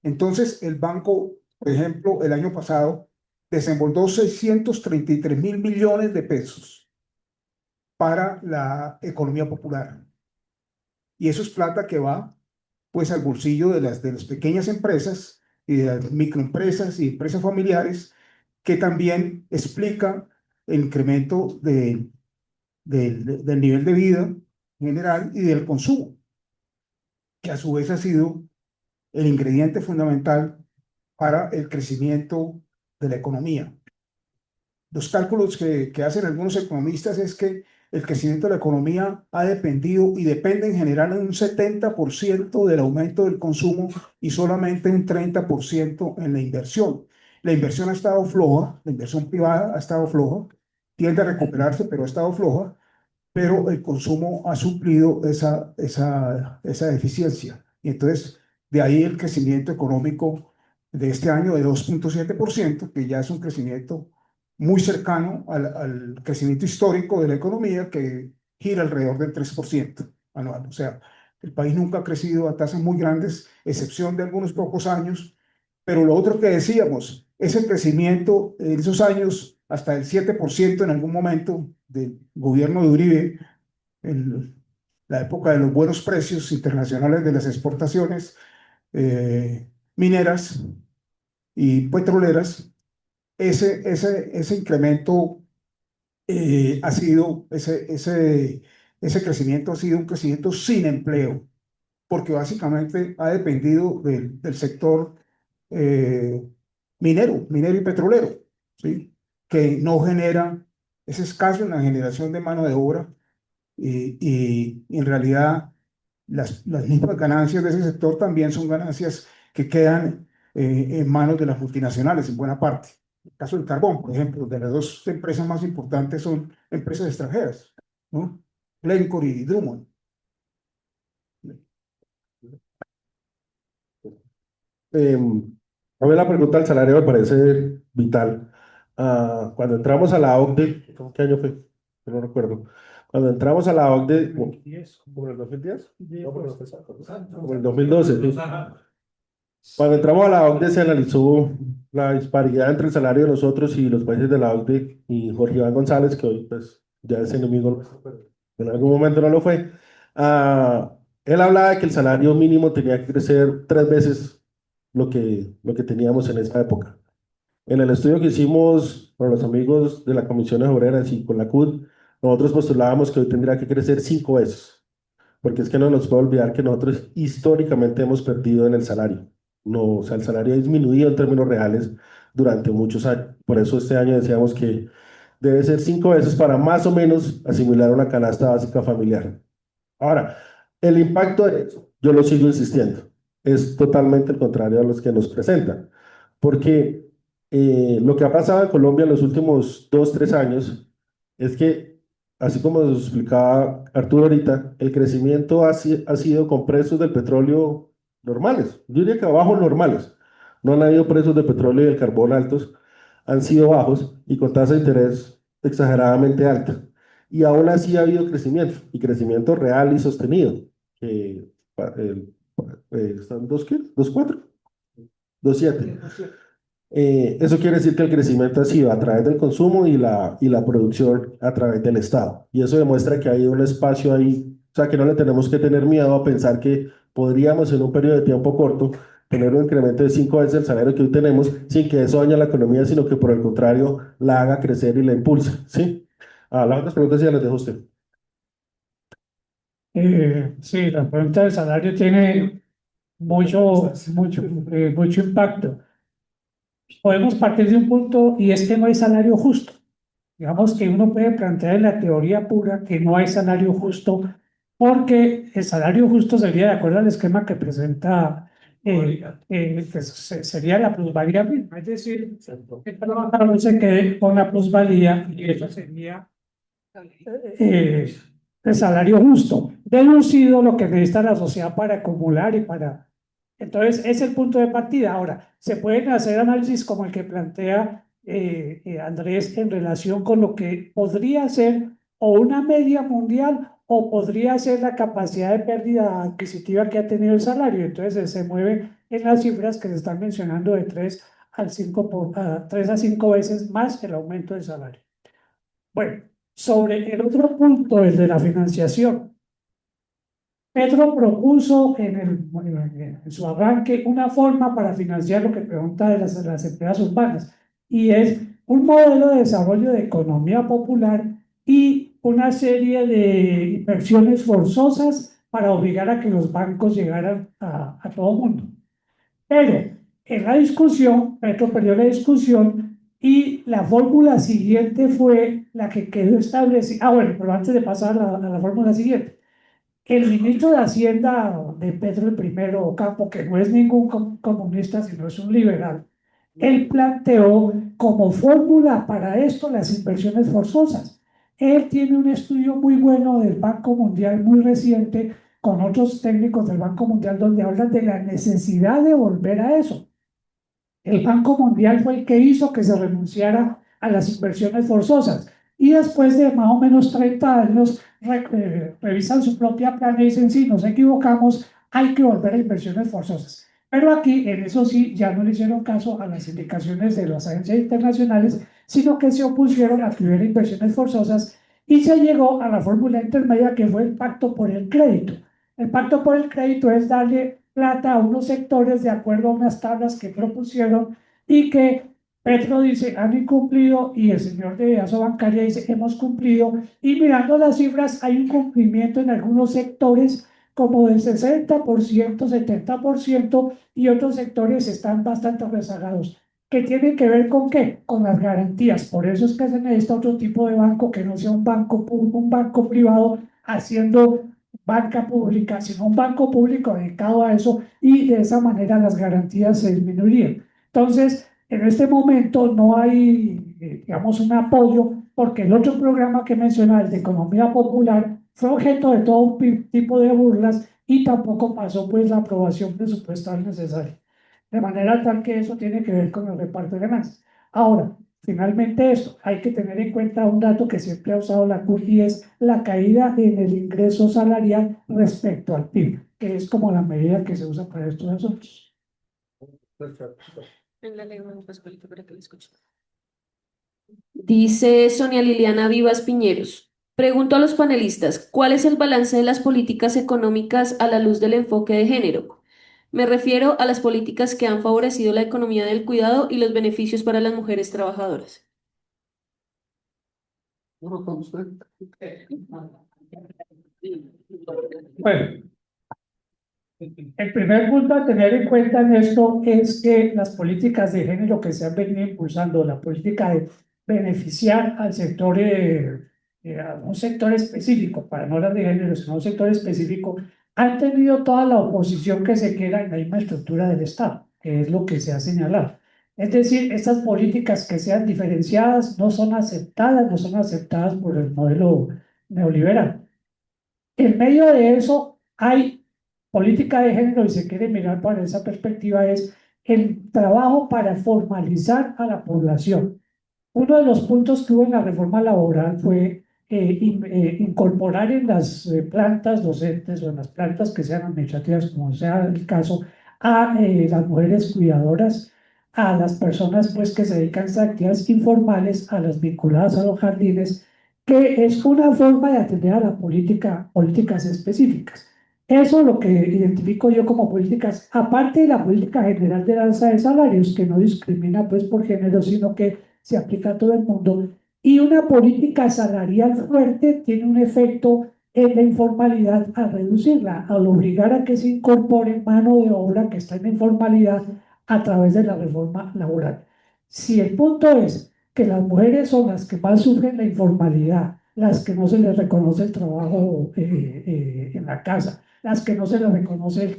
Entonces, el banco, por ejemplo, el año pasado desembolsó 633 mil millones de pesos para la economía popular. Y eso es plata que va pues al bolsillo de las pequeñas empresas y de las microempresas y empresas familiares, que también explica el incremento del nivel de vida en general y del consumo, que a su vez ha sido el ingrediente fundamental para el crecimiento de la economía. Los cálculos que hacen algunos economistas es que el crecimiento de la economía ha dependido y depende en general en un 70% del aumento del consumo y solamente un 30% en la inversión. La inversión ha estado floja, la inversión privada ha estado floja, tiende a recuperarse, pero ha estado floja, pero el consumo ha suplido esa deficiencia. Y entonces, de ahí el crecimiento económico de este año de 2,7%, que ya es un crecimiento muy cercano al crecimiento histórico de la economía, que gira alrededor del 3% anual. O sea, el país nunca ha crecido a tasas muy grandes, excepción de algunos pocos años. Pero lo otro que decíamos, ese crecimiento en esos años, hasta el 7% en algún momento del gobierno de Uribe, en la época de los buenos precios internacionales de las exportaciones mineras y petroleras, ese incremento ha sido, ese crecimiento ha sido un crecimiento sin empleo, porque básicamente ha dependido del sector eh, minero y petrolero, ¿sí? Que no genera, es escaso en la generación de mano de obra y en realidad las mismas ganancias de ese sector también son ganancias que quedan en manos de las multinacionales en buena parte. El caso del carbón, por ejemplo, de las dos empresas más importantes son empresas extranjeras, ¿no? Glencore y Drummond. A mí la pregunta del salario me parece vital. Cuando entramos a la OCDE, ¿qué año fue? Yo no recuerdo. Cuando entramos a la OCDE, ¿como en el 2010? No, pero no fue exacto, como en el 2012. Sí. Cuando entramos a la OCDE se analizó la disparidad entre el salario de nosotros y los países de la OCDE, y Jorge Iván González, que hoy pues ya es enemigo nuestro, pero en algún momento no lo fue. Él hablaba de que el salario mínimo tenía que crecer 3 veces lo que teníamos en esa época. En el estudio que hicimos con los amigos de la Comisión Obreras y con la CUT, nosotros postulábamos que hoy tendría que crecer 5 veces. porque es que no nos puede olvidar que nosotros históricamente hemos perdido en el salario. No, o sea, el salario ha disminuido en términos reales durante muchos años. Por eso este año decíamos que debe ser 5 veces para más o menos asimilar una canasta básica familiar. Ahora, el impacto de eso, yo lo sigo insistiendo, es totalmente el contrario a los que nos presentan, porque lo que ha pasado en Colombia en los últimos 2, 3 años es que, así como nos explicaba Arturo ahorita, el crecimiento ha sido con precios del petróleo normales, yo diría que abajo normales, no han habido precios del petróleo y del carbón altos, han sido bajos y con tasa de interés exageradamente alta. Y aún así ha habido crecimiento, y crecimiento real y sostenido. ¿Están 2 qué? 2,4, 2,7. Eso quiere decir que el crecimiento ha sido a través del consumo y la producción a través del Estado. Y eso demuestra que hay un espacio ahí, o sea, que no le tenemos que tener miedo a pensar que podríamos en un periodo de tiempo corto tener un incremento de 5 veces el salario que hoy tenemos sin que eso dañe la economía, sino que por el contrario la haga crecer y la impulse, ¿sí? Las otras preguntas ya las dejo a usted. Sí, la pregunta del salario tiene mucho impacto. Podemos partir de un punto y es que no hay salario justo. Digamos que uno puede plantear en la teoría pura que no hay salario justo porque el salario justo sería de acuerdo al esquema que presenta, pues, sería la plusvalía misma. Es decir, el trabajador se quede con la plusvalía y eso sería eh, el salario justo, deducido lo que necesita la sociedad para acumular y para... Entonces, es el punto de partida. Ahora, se pueden hacer análisis como el que plantea Andrés en relación con lo que podría ser o una media mundial o podría ser la capacidad de pérdida adquisitiva que ha tenido el salario. Entonces, se mueve en las cifras que se están mencionando de 3 a 5 veces más el aumento del salario. Bueno, sobre el otro punto, el de la financiación, Petro propuso en su arranque una forma para financiar lo que pregunta de las empresas urbanas, y es un modelo de desarrollo de economía popular y una serie de inversiones forzosas para obligar a que los bancos llegaran a todo el mundo. Pero en la discusión, Petro perdió la discusión y la fórmula siguiente fue la que quedó establecida. Ah, bueno, pero antes de pasar a la fórmula siguiente, el ministro de Hacienda de Petro el primero Ocampo, que no es ningún comunista, sino es un liberal, él planteó como fórmula para esto las inversiones forzosas. Él tiene un estudio muy bueno del Banco Mundial, muy reciente, con otros técnicos del Banco Mundial, donde hablan de la necesidad de volver a eso. El Banco Mundial fue el que hizo que se renunciara a las inversiones forzosas. Y después de más o menos 30 años, revisan su propia plana y dicen, sí, nos equivocamos, hay que volver a inversiones forzosas. Pero aquí, en eso sí, ya no le hicieron caso a las indicaciones de las agencias internacionales, sino que se opusieron a que hubiera inversiones forzosas y se llegó a la fórmula intermedia que fue el pacto por el crédito. El pacto por el crédito es darle plata a unos sectores de acuerdo a unas tablas que propusieron y que Petro dice han incumplido y el señor de Aso Bancaria dice hemos cumplido, y mirando las cifras hay un cumplimiento en algunos sectores como del 60%, 70%, y otros sectores están bastante rezagados. ¿Qué tiene que ver con qué? Con las garantías. Por eso es que se necesita otro tipo de banco que no sea un banco privado haciendo banca pública, sino un banco público dedicado a eso, y de esa manera las garantías se disminuirían. Entonces, en este momento no hay, digamos, un apoyo porque el otro programa que mencionaba, el de economía popular, fue objeto de todo un tipo de burlas y tampoco pasó pues la aprobación presupuestal necesaria. De manera tal que eso tiene que ver con el reparto de ganancias. Ahora, finalmente esto, hay que tener en cuenta un dato que siempre ha usado la CUT y es la caída en el ingreso salarial respecto al PIB, que es como la medida que se usa para estos asuntos. Dice Sonia Liliana Vivas Piñeros. Pregunto a los panelistas, ¿cuál es el balance de las políticas económicas a la luz del enfoque de género? Me refiero a las políticas que han favorecido la economía del cuidado y los beneficios para las mujeres trabajadoras. Bueno, el primer punto a tener en cuenta en esto es que las políticas de género que se han venido impulsando, la política de beneficiar al sector, a un sector específico, para no hablar de género, sino a un sector específico, han tenido toda la oposición que se queda en la misma estructura del Estado, que es lo que se ha señalado. Es decir, estas políticas que sean diferenciadas no son aceptadas por el modelo neoliberal. En medio de eso hay política de género y se quiere mirar para esa perspectiva es el trabajo para formalizar a la población. Uno de los puntos que hubo en la reforma laboral fue incorporar en las plantas docentes o en las plantas que sean administrativas, como sea el caso, a las mujeres cuidadoras, a las personas pues, que se dedican a estas actividades informales, a las vinculadas a los jardines, que es una forma de atender a la política, políticas específicas. Eso es lo que identifico yo como políticas, aparte de la política general de alza de salarios, que no discrimina pues por género, sino que se aplica a todo el mundo. Y una política salarial fuerte tiene un efecto en la informalidad al reducirla, al obligar a que se incorpore mano de obra que está en la informalidad a través de la reforma laboral. Si el punto es que las mujeres son las que más sufren la informalidad, las que no se les reconoce el trabajo en la casa, las que no se les reconoce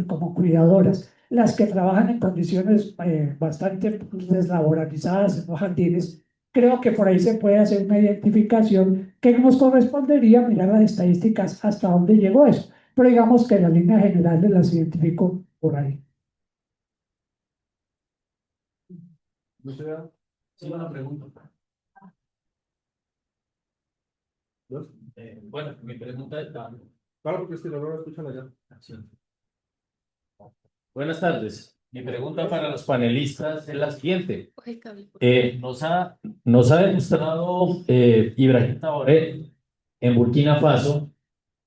como cuidadoras, las que trabajan en condiciones bastante deslaboralizadas en los jardines, creo que por ahí se puede hacer una identificación que nos correspondería mirar las estadísticas hasta dónde llegó eso. Pero digamos que la línea general las identifico por ahí. No sé, sí, una pregunta. Bueno, mi pregunta está. Claro, porque si no lo escuchan allá. Sí. Buenas tardes. Mi pregunta para los panelistas es la siguiente. Nos ha demostrado Ibrahim Traoré en Burkina Faso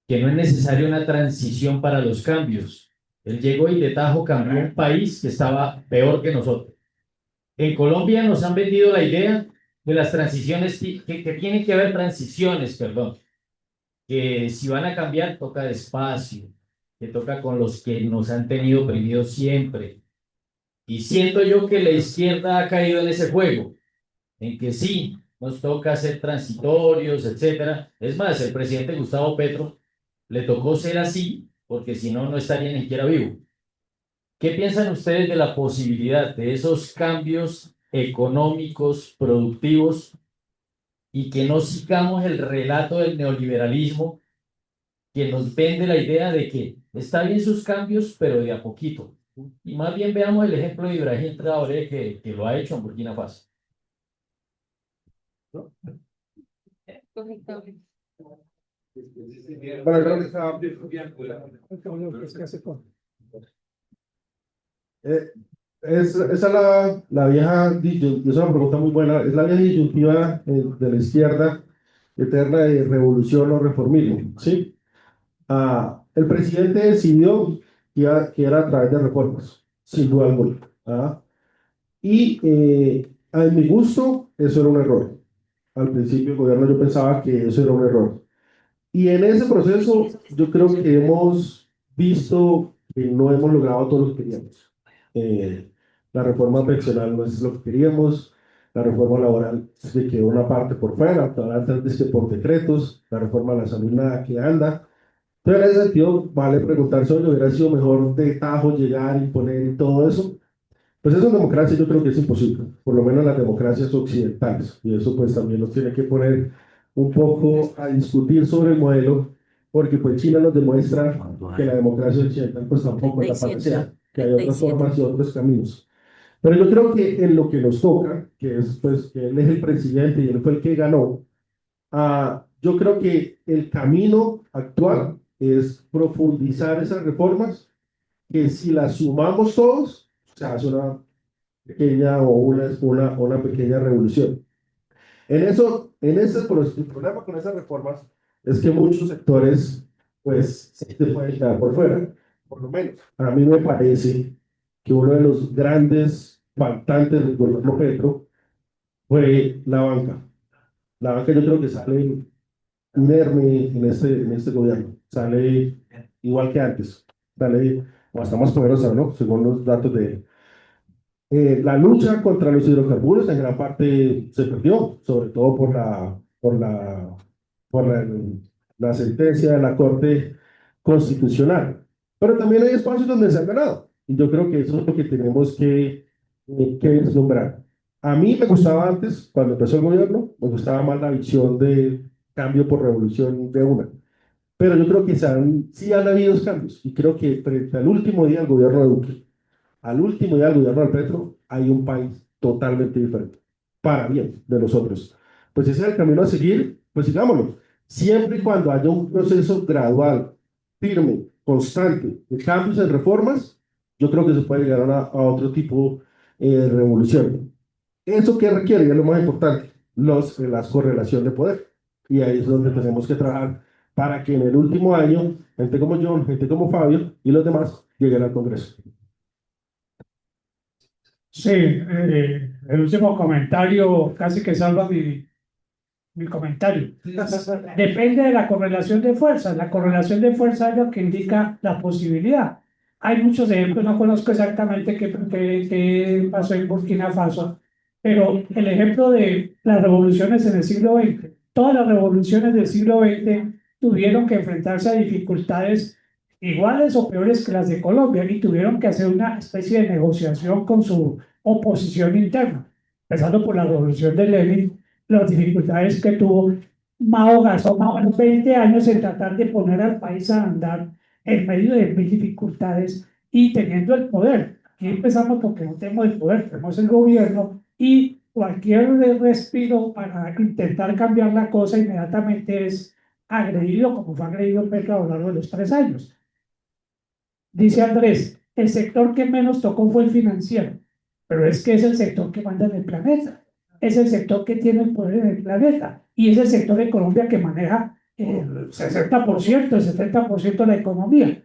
que no es necesaria una transición para los cambios. Él llegó y de tajo cambió un país que estaba peor que nosotros. En Colombia nos han vendido la idea de las transiciones, que tiene que haber transiciones, perdón, que si van a cambiar toca despacio, que toca con los que nos han tenido oprimidos siempre. Y siento yo que la izquierda ha caído en ese juego, en que sí, nos toca ser transitorios, etcétera. Es más, el presidente Gustavo Petro le tocó ser así, porque si no, no estaría ni siquiera vivo. ¿Qué piensan ustedes de la posibilidad de esos cambios económicos, productivos, y que no sigamos el relato del neoliberalismo que nos vende la idea de que está bien sus cambios, pero de a poquito? Y más bien veamos el ejemplo de Ibrahim Traoré, que lo ha hecho en Burkina Faso. Esa es la vieja, es una pregunta muy buena, es la vieja disyuntiva de la izquierda eterna de revolución o reformismo, ¿sí? El presidente decidió que era a través de reformas, sin duda alguna. Y a mi gusto, eso era un error. Al principio del gobierno yo pensaba que eso era un error. Y en ese proceso yo creo que hemos visto que no hemos logrado todo lo que queríamos. La reforma pensional no es lo que queríamos, la reforma laboral se quedó una parte por fuera, antes que por decretos, la reforma de la salud nada que anda. Entonces en ese sentido vale preguntarse, oye, ¿hubiera sido mejor de tajo llegar, imponer y todo eso? Pues eso en democracia yo creo que es imposible, por lo menos en las democracias occidentales, y eso pues también nos tiene que poner un poco a discutir sobre el modelo, porque pues China nos demuestra que la democracia occidental pues tampoco es la panacea, que hay otras formas y otros caminos. Pero yo creo que en lo que nos toca, que es pues que él es el presidente y él fue el que ganó, yo creo que el camino actual es profundizar esas reformas, que si las sumamos todos, se hace una pequeña o una pequeña revolución. El problema con esas reformas es que muchos sectores pues se pueden quedar por fuera. Por lo menos a mí me parece que uno de los grandes faltantes del gobierno Petro fue la banca. La banca yo creo que sale inerme en este gobierno. Sale igual que antes, sale o hasta más poderosa, ¿no? Según los datos de la lucha contra los hidrocarburos en gran parte se perdió, sobre todo por la sentencia de la Corte Constitucional. Pero también hay espacios donde se ha ganado. Y yo creo que eso es lo que tenemos que vislumbrar. A mí me gustaba antes, cuando empezó el gobierno, me gustaba más la visión de cambio por revolución de una. Pero yo creo que sí han habido cambios. Y creo que frente al último día del gobierno de Duque, al último día del gobierno del Petro, hay un país totalmente diferente, para bien de nosotros. Pues ese es el camino a seguir, pues sigámoslo. Siempre y cuando haya un proceso gradual, firme, constante, de cambios en reformas, yo creo que se puede llegar a otro tipo de revolución. ¿Eso qué requiere? Y es lo más importante, las correlación de poder. Y ahí es donde tenemos que trabajar para que en el último año, gente como yo, gente como Fabio y los demás lleguen al Congreso. Sí, el último comentario casi que salva mi comentario. Depende de la correlación de fuerzas. La correlación de fuerzas es lo que indica la posibilidad. Hay muchos ejemplos, no conozco exactamente qué pasó en Burkina Faso, pero el ejemplo de las revoluciones en el siglo XX, todas las revoluciones del siglo XX tuvieron que enfrentarse a dificultades iguales o peores que las de Colombia y tuvieron que hacer una especie de negociación con su oposición interna, empezando por la revolución de Lenin, las dificultades que tuvo. Mao gastó más o menos 20 años en tratar de poner al país a andar en medio de mil dificultades y teniendo el poder. Aquí empezamos porque no tenemos el poder, tenemos el gobierno y cualquier respiro para intentar cambiar la cosa inmediatamente es agredido, como fue agredido Petro a lo largo de los 3 años. Dice Andrés, el sector que menos tocó fue el financiero, pero es que es el sector que manda en el planeta, es el sector que tiene el poder en el planeta y es el sector de Colombia que maneja el 60%, el 70% de la economía.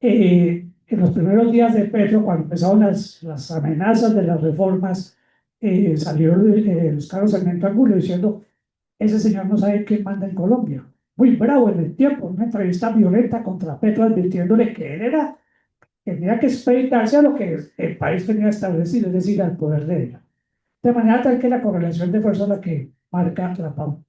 En los primeros días de Petro, cuando empezaron las amenazas de las reformas, salió Luis Carlos Sarmiento Angulo diciendo, ese señor no sabe quién manda en Colombia. Muy bravo en el tiempo, una entrevista violenta contra Petro advirtiéndole que él tenía que expeditarse a lo que el país tenía establecido, es decir, al poder de ella. De manera tal que la correlación de fuerza es la que marca la pauta.